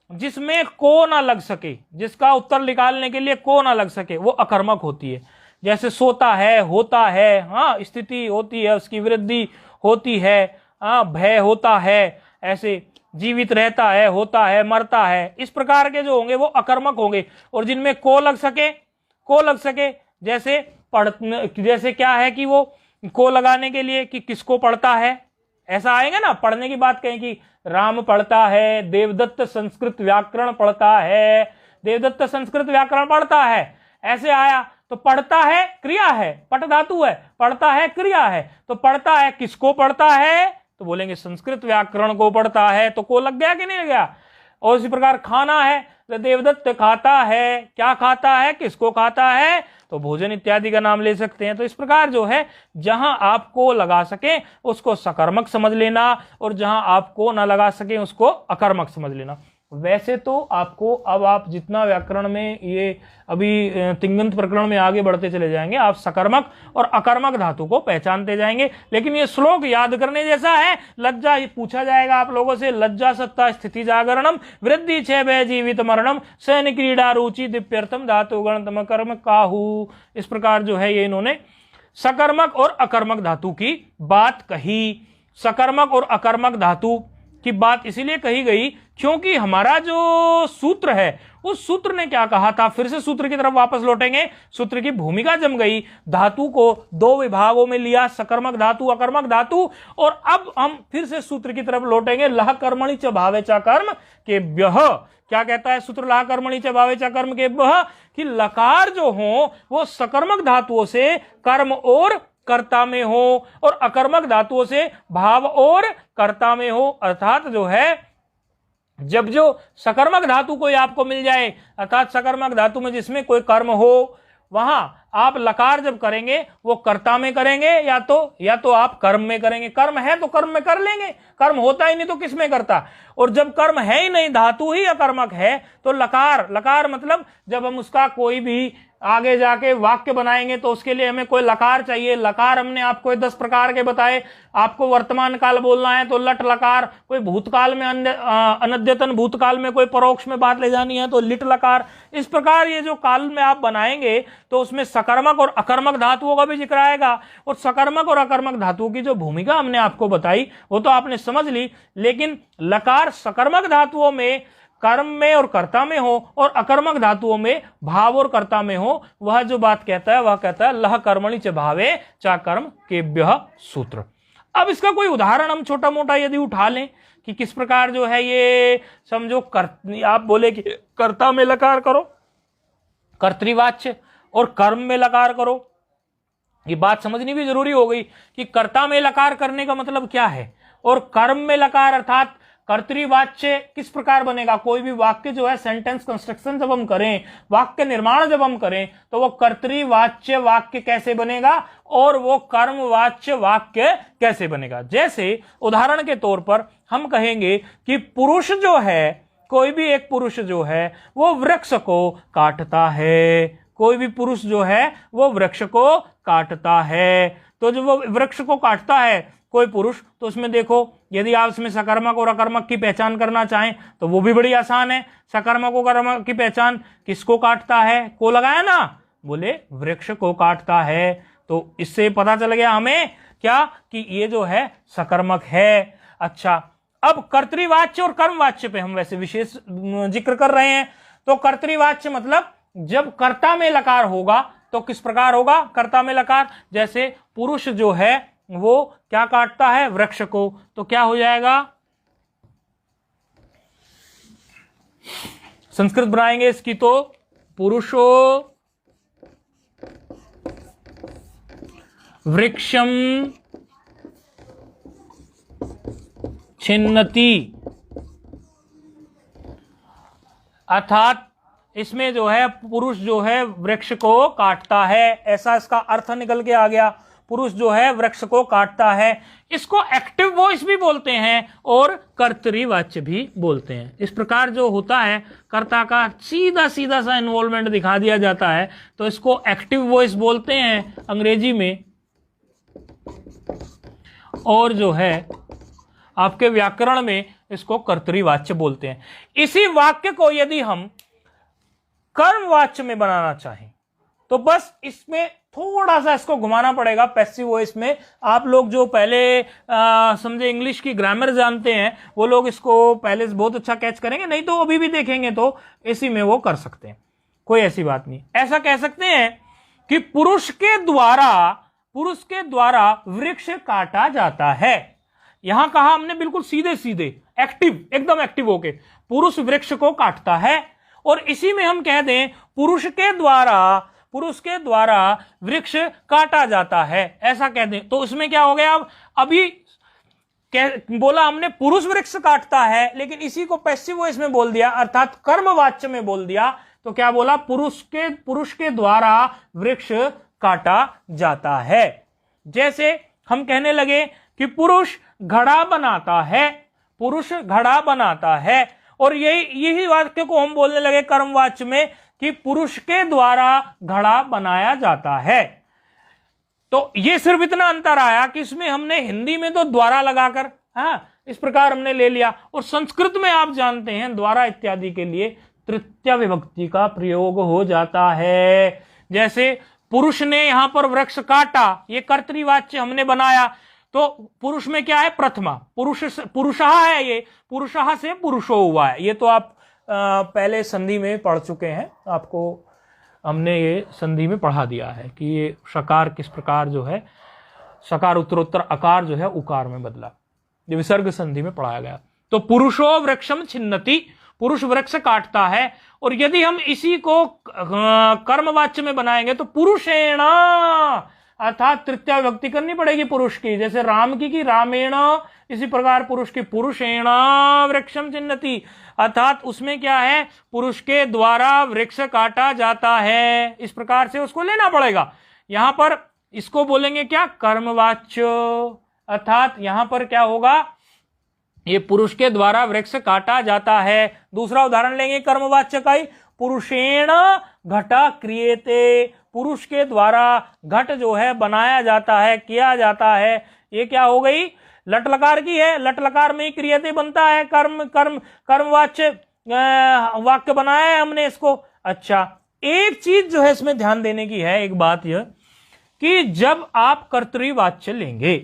जिसमें को ना लग सके, जिसका उत्तर निकालने के लिए को ना लग सके, वो अकर्मक होती है। जैसे सोता है, होता है, हाँ, स्थिति होती है, उसकी वृद्धि होती है, हाँ, भय होता है, ऐसे जीवित रहता है, होता है, मरता है, इस प्रकार के जो होंगे वो अकर्मक होंगे। और जिनमें को लग सके, जैसे जैसे क्या है कि वो को लगाने के लिए कि किसको पढ़ता है, ऐसा आएगा ना, पढ़ने की बात कहें कि राम पढ़ता है, देवदत्त संस्कृत व्याकरण पढ़ता है, देवदत्त संस्कृत व्याकरण पढ़ता है, ऐसे आया तो पढ़ता है क्रिया है, पट धातु है, पढ़ता है क्रिया है, तो पढ़ता है किसको पढ़ता है, तो बोलेंगे संस्कृत व्याकरण को पढ़ता है, तो को लग गया कि नहीं लग गया। और इसी प्रकार खाना है, तो देवदत्त खाता है, क्या खाता है, किसको खाता है, तो भोजन इत्यादि का नाम ले सकते हैं। तो इस प्रकार जो है जहां आपको लगा सके उसको सकर्मक समझ लेना, और जहां आपको ना लगा सके उसको अकर्मक समझ लेना। वैसे तो आपको अब आप जितना व्याकरण में ये अभी तिङन्त प्रकरण में आगे बढ़ते चले जाएंगे, आप सकर्मक और अकर्मक धातु को पहचानते जाएंगे। लेकिन ये श्लोक याद करने जैसा है। लज्जा पूछा जाएगा आप लोगों से, लज्जा सत्ता स्थिति जागरणम वृद्धि क्षय भय जीवित मरणम सैन क्रीडा रुचि दिप्यर्थम धातु गणतम कर्म काहू। इस प्रकार जो है ये इन्होंने सकर्मक और अकर्मक धातु की बात कही। सकर्मक और अकर्मक धातु की बात इसीलिए कही गई क्योंकि हमारा जो सूत्र है, उस सूत्र ने क्या कहा था, फिर से सूत्र की तरफ वापस लौटेंगे। सूत्र की भूमिका जम गई, धातु को दो विभागों में लिया, सकर्मक धातु, अकर्मक धातु। और अब हम फिर से सूत्र की तरफ लौटेंगे, लह कर्मणि च भावे च कर्म के ब्यह। क्या कहता है सूत्र, लह कर्मणि च भावे च कर्म के ब्यह, कि लकार जो हो वो सकर्मक धातुओं से कर्म और कर्ता में हो, और अकर्मक धातुओं से भाव और कर्ता में हो। अर्थात जो है जब जो सकर्मक धातु कोई आपको मिल जाए, अर्थात सकर्मक धातु में जिसमें कोई कर्म हो, वहां आप लकार जब करेंगे वो कर्ता में करेंगे, या तो आप कर्म में करेंगे। कर्म है तो कर्म में कर लेंगे, कर्म होता ही नहीं तो किस में करता। और जब कर्म है ही नहीं, धातु ही अकर्मक है, तो लकार मतलब जब हम उसका कोई भी आगे जाके वाक्य बनाएंगे तो उसके लिए हमें कोई लकार चाहिए। लकार हमने आपको 10 प्रकार के बताए। आपको वर्तमान काल बोलना है तो लट लकार, कोई भूतकाल में अनद्यतन भूतकाल में कोई परोक्ष में बात ले जानी है तो लिट लकार। इस प्रकार ये जो काल में आप बनाएंगे तो उसमें सकर्मक और अकर्मक धातुओं का भी जिक्र आएगा। और सकर्मक और अकर्मक धातुओं की जो भूमिका हमने आपको बताई वो तो आपने समझ ली, लेकिन लकार सकर्मक धातुओं में कर्म में और कर्ता में हो, और अकर्मक धातुओं में भाव और कर्ता में हो, वह जो बात कहता है वह कहता है लह कर्मणि च भावे चा कर्म केभ्यः सूत्र। अब इसका कोई उदाहरण हम छोटा मोटा यदि उठा लें कि किस प्रकार जो है ये समझो, आप बोले कि कर्ता में लकार करो, कर्तृवाच्य, और कर्म में लकार करो। ये बात समझनी भी जरूरी हो गई कि कर्ता में लकार करने का मतलब क्या है, और कर्म में लकार अर्थात कर्तृवाच्य किस प्रकार बनेगा। कोई भी वाक्य जो है, सेंटेंस कंस्ट्रक्शन जब हम करें, वाक्य निर्माण जब हम करें, तो वो कर्तृवाच्य वाक्य कैसे बनेगा और वो कर्मवाच्य वाक्य कैसे बनेगा। जैसे उदाहरण के तौर पर हम कहेंगे कि पुरुष जो है, कोई भी एक पुरुष जो है वो वृक्ष को काटता है। कोई भी पुरुष जो है वो वृक्ष को काटता है। तो जो वो वृक्ष को काटता है कोई पुरुष, तो उसमें देखो यदि आप इसमें सकर्मक और अकर्मक की पहचान करना चाहें तो वो भी बड़ी आसान है। सकर्मक और अकर्मक की पहचान, किसको काटता है, को लगाया ना, बोले वृक्ष को काटता है। तो इससे पता चल गया हमें क्या कि ये जो है सकर्मक है। अच्छा, अब कर्तृवाच्य और कर्मवाच्य पे हम वैसे विशेष जिक्र कर रहे हैं। तो कर्तृवाच्य मतलब जब कर्ता में लकार होगा तो किस प्रकार होगा कर्ता में लकार। जैसे पुरुष जो है वो क्या काटता है, वृक्ष को, तो क्या हो जाएगा, संस्कृत बनाएंगे इसकी तो पुरुषो वृक्षम छिन्नति, अर्थात इसमें जो है पुरुष जो है वृक्ष को काटता है, ऐसा इसका अर्थ निकल के आ गया। पुरुष जो है वृक्ष को काटता है। इसको एक्टिव वॉइस भी बोलते हैं और कर्तरीवाच्य भी बोलते हैं। इस प्रकार जो होता है कर्ता का सीधा सीधा सा इन्वॉल्वमेंट दिखा दिया जाता है, तो इसको एक्टिव वॉइस बोलते हैं अंग्रेजी में। और जो है आपके व्याकरण में इसको कर्तरीवाच्य बोलते हैं। इसी वाक्य को यदि हम कर्मवाच्य में बनाना चाहें तो बस इसमें थोड़ा सा इसको घुमाना पड़ेगा पैसिव वॉइस में। आप लोग जो पहले समझे इंग्लिश की ग्रामर जानते हैं वो लोग इसको पहले से बहुत अच्छा कैच करेंगे, नहीं तो अभी भी देखेंगे तो इसी में वो कर सकते हैं, कोई ऐसी बात नहीं। ऐसा कह सकते हैं कि पुरुष के द्वारा वृक्ष काटा जाता है। यहां कहा हमने बिल्कुल सीधे सीधे एक्टिव, एकदम एक्टिव होके पुरुष वृक्ष को काटता है। और इसी में हम कह दें पुरुष के द्वारा वृक्ष काटा जाता है, ऐसा कह दें तो उसमें क्या हो गया। अब अभी बोला हमने पुरुष वृक्ष काटता है, लेकिन इसी को पैसिव वॉइस में बोल दिया अर्थात कर्मवाच्य में बोल दिया। तो क्या बोला, पुरुष के द्वारा वृक्ष काटा जाता है। जैसे हम कहने लगे कि पुरुष घड़ा बनाता है, पुरुष घड़ा बनाता है, और यही वाक्य को हम बोलने लगे कर्मवाच्य में कि पुरुष के द्वारा घड़ा बनाया जाता है। तो ये सिर्फ इतना अंतर आया कि इसमें हमने हिंदी में तो द्वारा लगाकर इस प्रकार हमने ले लिया, और संस्कृत में आप जानते हैं द्वारा इत्यादि के लिए तृतीय विभक्ति का प्रयोग हो जाता है। जैसे पुरुष ने यहां पर वृक्ष काटा, ये कर्तरीवाच्य हमने बनाया, तो पुरुष में क्या है, प्रथमा, पुरुषः है, ये पुरुषः से पुरुषो हुआ है। ये तो आप पहले संधि में पढ़ चुके हैं, आपको हमने ये संधि में पढ़ा दिया है कि ये शकार किस प्रकार जो है, शकार उत्तरोत्तर अकार जो है उकार में बदला, ये विसर्ग संधि में पढ़ाया गया। तो पुरुषो वृक्षम छिन्नति, पुरुष वृक्ष काटता है। और यदि हम इसी को कर्मवाच्य में बनाएंगे तो पुरुषेण, अर्थात तृतीय विभक्ति करनी पड़ेगी पुरुष की, जैसे राम की रामेण, इसी प्रकार पुरुष की पुरुषेण वृक्षम छिन्नति, अर्थात उसमें क्या है, पुरुष के द्वारा वृक्ष काटा जाता है। इस प्रकार से उसको लेना पड़ेगा। यहां पर इसको बोलेंगे क्या, कर्मवाच्य, अर्थात यहां पर क्या होगा, ये पुरुष के द्वारा वृक्ष काटा जाता है। दूसरा उदाहरण लेंगे कर्मवाच्य का ही, पुरुषेण घट क्रियते, पुरुष के द्वारा घट जो है बनाया जाता है, किया जाता है। ये क्या हो गई, लट लकार की है, लट लकार में ही क्रियते बनता है, कर्मवाच्य वाक्य बनाया है हमने इसको। अच्छा, एक चीज जो है इसमें ध्यान देने की है, एक बात यह कि जब आप कर्तरीवाच्य लेंगे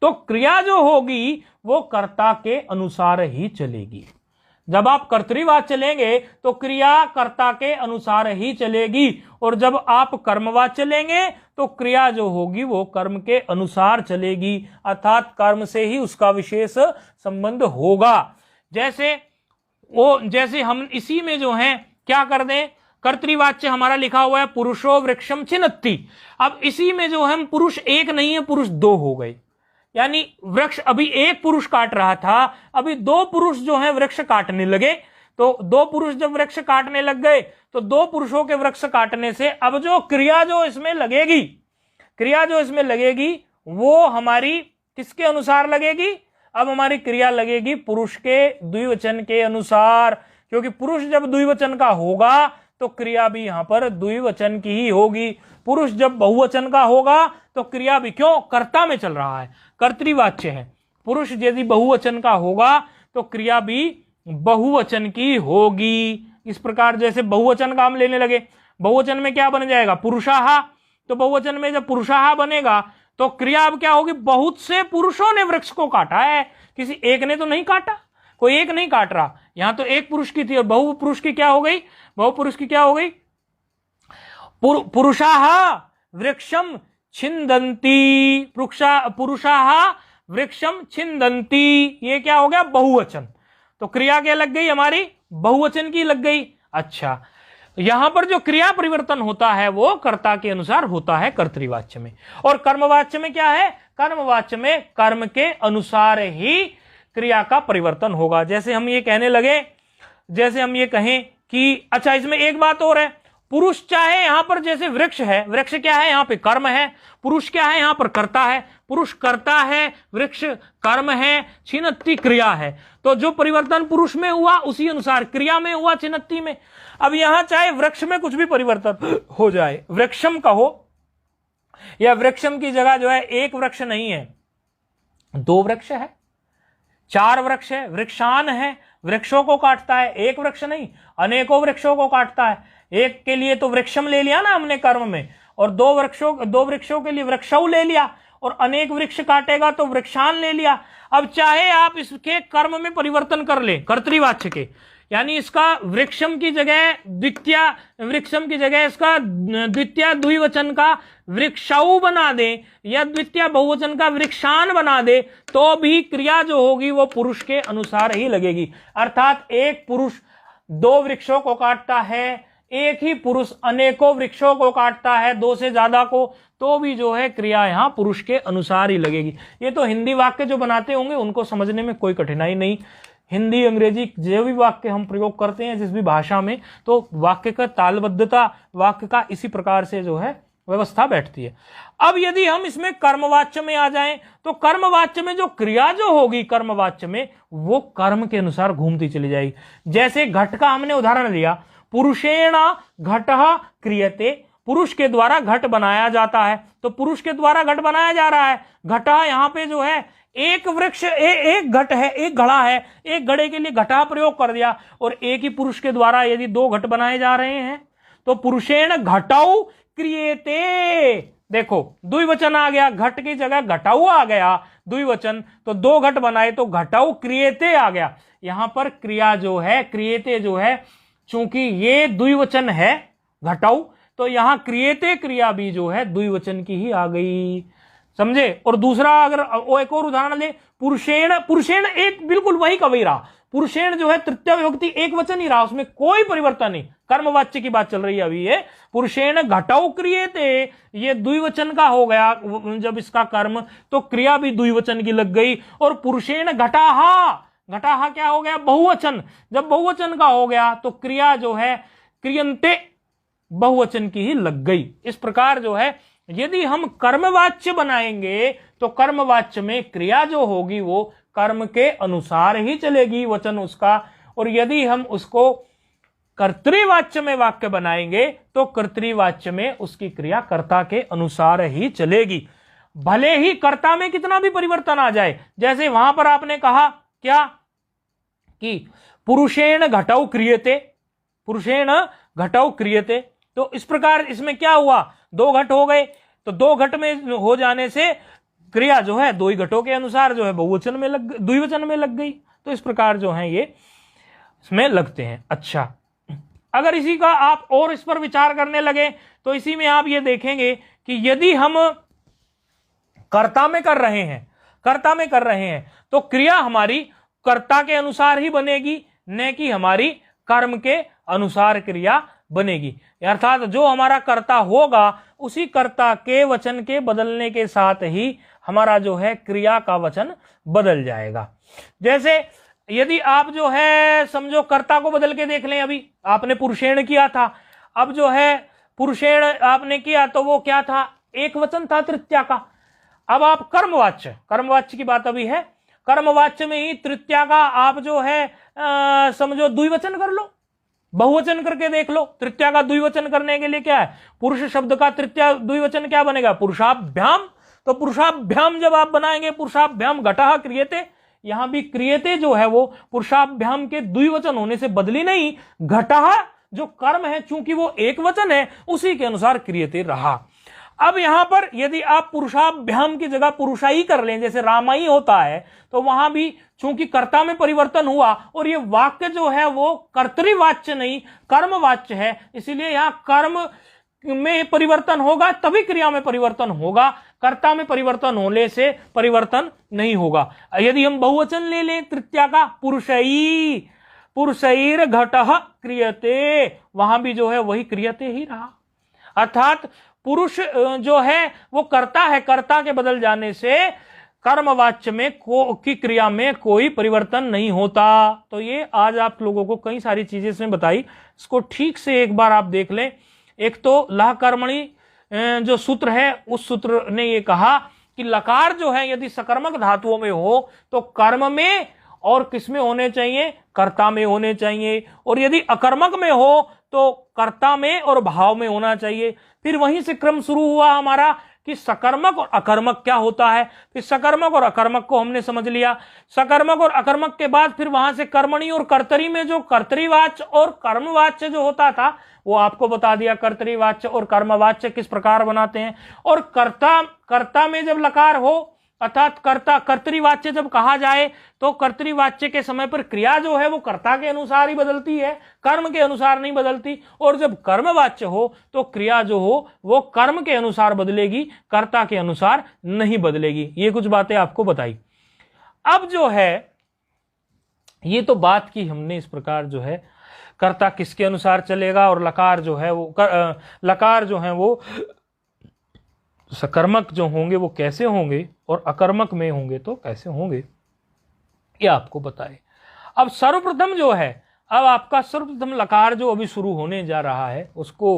तो क्रिया जो होगी वो कर्ता के अनुसार ही चलेगी। जब आप कर्तरीवाच्य लेंगे तो क्रिया कर्ता के अनुसार ही चलेगी, और जब आप कर्मवाच्य लेंगे तो क्रिया जो होगी वो कर्म के अनुसार चलेगी, अर्थात कर्म से ही उसका विशेष संबंध होगा। जैसे हम इसी में जो है क्या कर दें, कर्तरीवाच्य हमारा लिखा हुआ है पुरुषो वृक्षम छिन्नति। अब इसी में जो हम पुरुष एक नहीं है, पुरुष दो हो गए, यानी वृक्ष अभी एक पुरुष काट रहा था, अभी दो पुरुष जो है वृक्ष काटने लगे। तो दो पुरुष जब वृक्ष काटने लग गए तो दो पुरुषों के वृक्ष काटने से अब जो क्रिया जो इसमें लगेगी वो हमारी किसके अनुसार लगेगी, अब हमारी क्रिया लगेगी पुरुष के द्विवचन के अनुसार, क्योंकि पुरुष जब द्विवचन का होगा तो क्रिया भी यहां पर द्विवचन की ही होगी। पुरुष जब बहुवचन का होगा तो क्रिया भी, क्यों, कर्ता में चल रहा है, कर्तरीवाच्य है। पुरुष यदि बहुवचन का होगा तो क्रिया भी बहुवचन की होगी। इस प्रकार जैसे बहुवचन का हम लेने लगे, बहुवचन में क्या बन जाएगा, पुरुषाः। तो बहुवचन में जब पुरुषाः बनेगा तो क्रिया अब क्या होगी, बहुत से पुरुषों ने वृक्ष को काटा है, किसी एक ने तो नहीं काटा, कोई एक नहीं काट रहा। यहां तो एक पुरुष की थी और बहुपुरुष की क्या हो गई, बहुपुरुष की क्या हो गई, पुरुषाः वृक्षम छिन्दन्ति, पुरुषाः वृक्षम छिन्दन्ति, ये क्या हो गया, बहुवचन। तो क्रिया क्या लग गई हमारी, बहुवचन की लग गई। अच्छा, यहां पर जो क्रिया परिवर्तन होता है वो कर्ता के अनुसार होता है कर्तरीवाच्य में, और कर्मवाच्य में क्या है, कर्मवाच्य में कर्म के अनुसार ही क्रिया का परिवर्तन होगा। जैसे हम ये कहने लगे, जैसे हम ये कहें कि अच्छा, इसमें एक बात और है, पुरुष चाहे यहां पर जैसे वृक्ष है, वृक्ष क्या है यहां पे कर्म है, पुरुष क्या है यहां पर कर्ता है, पुरुष कर्ता है, वृक्ष कर्म है, छिन्नत्ती क्रिया है। तो जो परिवर्तन पुरुष में हुआ उसी अनुसार क्रिया में हुआ छिन्नत्ती में। अब यहां चाहे वृक्ष में कुछ भी परिवर्तन हो जाए, वृक्षम कहो या वृक्षम की जगह जो है एक वृक्ष नहीं है, दो वृक्ष है, चार वृक्ष है, वृक्षान है, वृक्षों को काटता है, एक वृक्ष नहीं अनेकों वृक्षों को काटता है। एक के लिए तो वृक्षम ले लिया ना हमने कर्म में, और दो वृक्षों के लिए वृक्षौ ले लिया, और अनेक वृक्ष काटेगा तो वृक्षान ले लिया। अब चाहे आप इसके कर्म में परिवर्तन कर ले कर्तृवाच्य के, यानी इसका वृक्षम की जगह द्वितीय, वृक्षम की जगह इसका द्वितीय द्विवचन का वृक्षौ बना दे या द्वितीय बहुवचन का वृक्षान बना दे, तो भी क्रिया जो होगी वो पुरुष के अनुसार ही लगेगी। अर्थात एक पुरुष दो वृक्षों को काटता है, एक ही पुरुष अनेकों वृक्षों को काटता है, दो से ज्यादा को, तो भी जो है क्रिया यहां पुरुष के अनुसार ही लगेगी। ये तो हिंदी वाक्य जो बनाते होंगे उनको समझने में कोई कठिनाई नहीं। हिंदी अंग्रेजी जो भी वाक्य हम प्रयोग करते हैं जिस भी भाषा में, तो वाक्य का तालबद्धता, वाक्य का इसी प्रकार से जो है व्यवस्था बैठती है। अब यदि हम इसमें कर्मवाच्य में आ जाएं, तो कर्मवाच्य में जो क्रिया जो होगी कर्मवाच्य में, वो कर्म के अनुसार घूमती चली जाएगी। जैसे घट का हमने उदाहरण लिया, पुरुषेण घटः क्रियते, पुरुष के द्वारा घट बनाया जाता है, तो पुरुष के द्वारा घट बनाया जा रहा है। घटा यहां पे जो है एक वृक्ष एक घट है, एक घड़ा है, एक घड़े के लिए घटा प्रयोग कर दिया, और एक ही पुरुष के द्वारा यदि दो घट बनाए जा रहे हैं तो पुरुषेण घटौ क्रियते, देखो द्विवचन आ गया, घट की जगह घटौ आ गया द्विवचन, तो दो घट बनाए तो घटौ क्रियते आ गया। यहां पर क्रिया जो है क्रियते जो है, चूंकि ये द्विवचन है घटौ, तो यहां क्रियते क्रिया भी जो है द्विवचन की ही आ गई, समझे। और दूसरा अगर एक और उदाहरण ले, पुरुषेण, पुरुषेण एक बिल्कुल वही का वही रहा, पुरुषेण जो है तृतीय विभक्ति एक वचन ही रहा, उसमें कोई परिवर्तन नहीं, कर्मवाच्य की बात चल रही है अभी। ये पुरुषेण घटौ क्रियते, ये द्विवचन का हो गया जब इसका कर्म, तो क्रिया भी द्विवचन की लग गई। और पुरुषेण घटाहा, घटाहा क्या हो गया बहुवचन, जब बहुवचन का हो गया तो क्रिया जो है क्रियन्ते बहुवचन की ही लग गई। इस प्रकार जो है यदि हम कर्मवाच्य बनाएंगे तो कर्मवाच्य में क्रिया जो होगी वो कर्म के अनुसार ही चलेगी, वचन उसका। और यदि हम उसको कर्तृवाच्य में वाक्य बनाएंगे तो कर्तृवाच्य में उसकी क्रिया कर्ता के अनुसार ही चलेगी, भले ही कर्ता में कितना भी परिवर्तन आ जाए। जैसे वहां पर आपने कहा क्या कि पुरुषेण घटौ क्रियते, पुरुषेण घटौ क्रियते, तो इस प्रकार इसमें क्या हुआ, दो घट हो गए, तो दो घट में हो जाने से क्रिया जो है दो ही घटों के अनुसार जो है बहुवचन में लग, द्विवचन में लग गई। तो इस प्रकार जो है ये इसमें लगते हैं। अच्छा, अगर इसी का आप और इस पर विचार करने लगे तो इसी में आप ये देखेंगे कि यदि हम कर्ता में कर रहे हैं, कर्ता में कर रहे हैं, तो क्रिया हमारी कर्ता के अनुसार ही बनेगी, न कि हमारी कर्म के अनुसार क्रिया बनेगी। अर्थात जो हमारा कर्ता होगा उसी कर्ता के वचन के बदलने के साथ ही हमारा जो है क्रिया का वचन बदल जाएगा। जैसे यदि आप जो है समझो कर्ता को बदल के देख लें, अभी आपने पुरुषेण किया था, अब जो है पुरुषेण आपने किया तो वो क्या था, एक वचन था तृतीया का। अब आप कर्मवाच्य, कर्मवाच्य की बात अभी है, कर्मवाच्य में ही तृतीया का आप जो है समझो द्विवचन कर लो, बहुवचन करके देख लो। तृतीया का द्विवचन करने के लिए क्या है, पुरुष शब्द का तृतीया द्विवचन क्या बनेगा, पुरुषाभ्याम। तो पुरुषाभ्याम जब आप बनाएंगे, पुरुषाभ्याम घटः क्रियते, यहां भी क्रियते जो है वो पुरुषाभ्याम के द्विवचन होने से बदली नहीं, घटः जो कर्म है चूंकि वो एक वचन है उसी के अनुसार क्रियते रहा। अब यहां पर यदि आप पुरुषाभ्याम की जगह पुरुषाई कर लें, जैसे रामाई होता है, तो वहां भी चूंकि कर्ता में परिवर्तन हुआ और ये वाक्य जो है वो कर्तृवाच्य नहीं कर्मवाच्य है, इसीलिए यहां कर्म में परिवर्तन होगा तभी क्रिया में परिवर्तन होगा, कर्ता में परिवर्तन होने से परिवर्तन नहीं होगा। यदि हम बहुवचन ले लें तृतीया का, पुरुषई, पुरुषैर घटः क्रियते, वहां भी जो है वही क्रियते ही रहा। अर्थात पुरुष जो है वो कर्ता है, कर्ता के बदल जाने से कर्मवाच्य में की क्रिया में कोई परिवर्तन नहीं होता। तो ये आज आप लोगों को कई सारी चीजें इसमें बताई, इसको ठीक से एक बार आप देख लें एक तो लह कर्मणि जो सूत्र है उस सूत्र ने ये कहा कि लकार जो है यदि सकर्मक धातुओं में हो तो कर्म में और किस में होने चाहिए, कर्ता में होने चाहिए, और यदि अकर्मक में हो तो कर्ता में और भाव में होना चाहिए। फिर वहीं से क्रम शुरू हुआ हमारा कि सकर्मक और अकर्मक क्या होता है। फिर सकर्मक और अकर्मक को हमने समझ लिया। सकर्मक और अकर्मक के बाद फिर वहां से कर्मणी और कर्तरी में जो कर्तरीवाच्य और कर्मवाच्य जो होता था वो आपको बता दिया, कर्तरीवाच्य और कर्मवाच्य किस प्रकार बनाते हैं। और कर्ता में जब लकार हो अर्थात कर्तरीवाच्य जब कहा जाए तो कर्तरीवाच्य के समय पर क्रिया जो है वो कर्ता के अनुसार ही बदलती है, कर्म के अनुसार नहीं बदलती। और जब कर्मवाच्य हो तो क्रिया जो हो वो कर्म के अनुसार बदलेगी, कर्ता के अनुसार नहीं बदलेगी। ये कुछ बातें आपको बताई। अब जो है ये तो बात की हमने इस प्रकार जो है कर्ता किसके अनुसार चलेगा और लकार जो है वो लकार जो है वो सकर्मक जो होंगे वो कैसे होंगे और अकर्मक में होंगे तो कैसे होंगे, ये आपको बताए। अब सर्वप्रथम जो है, अब आपका सर्वप्रथम लकार जो अभी शुरू होने जा रहा है उसको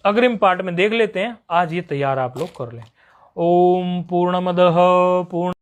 अग्रिम पार्ट में देख लेते हैं। आज ये तैयार आप लोग कर लें। ओम पूर्णमदः पूर्ण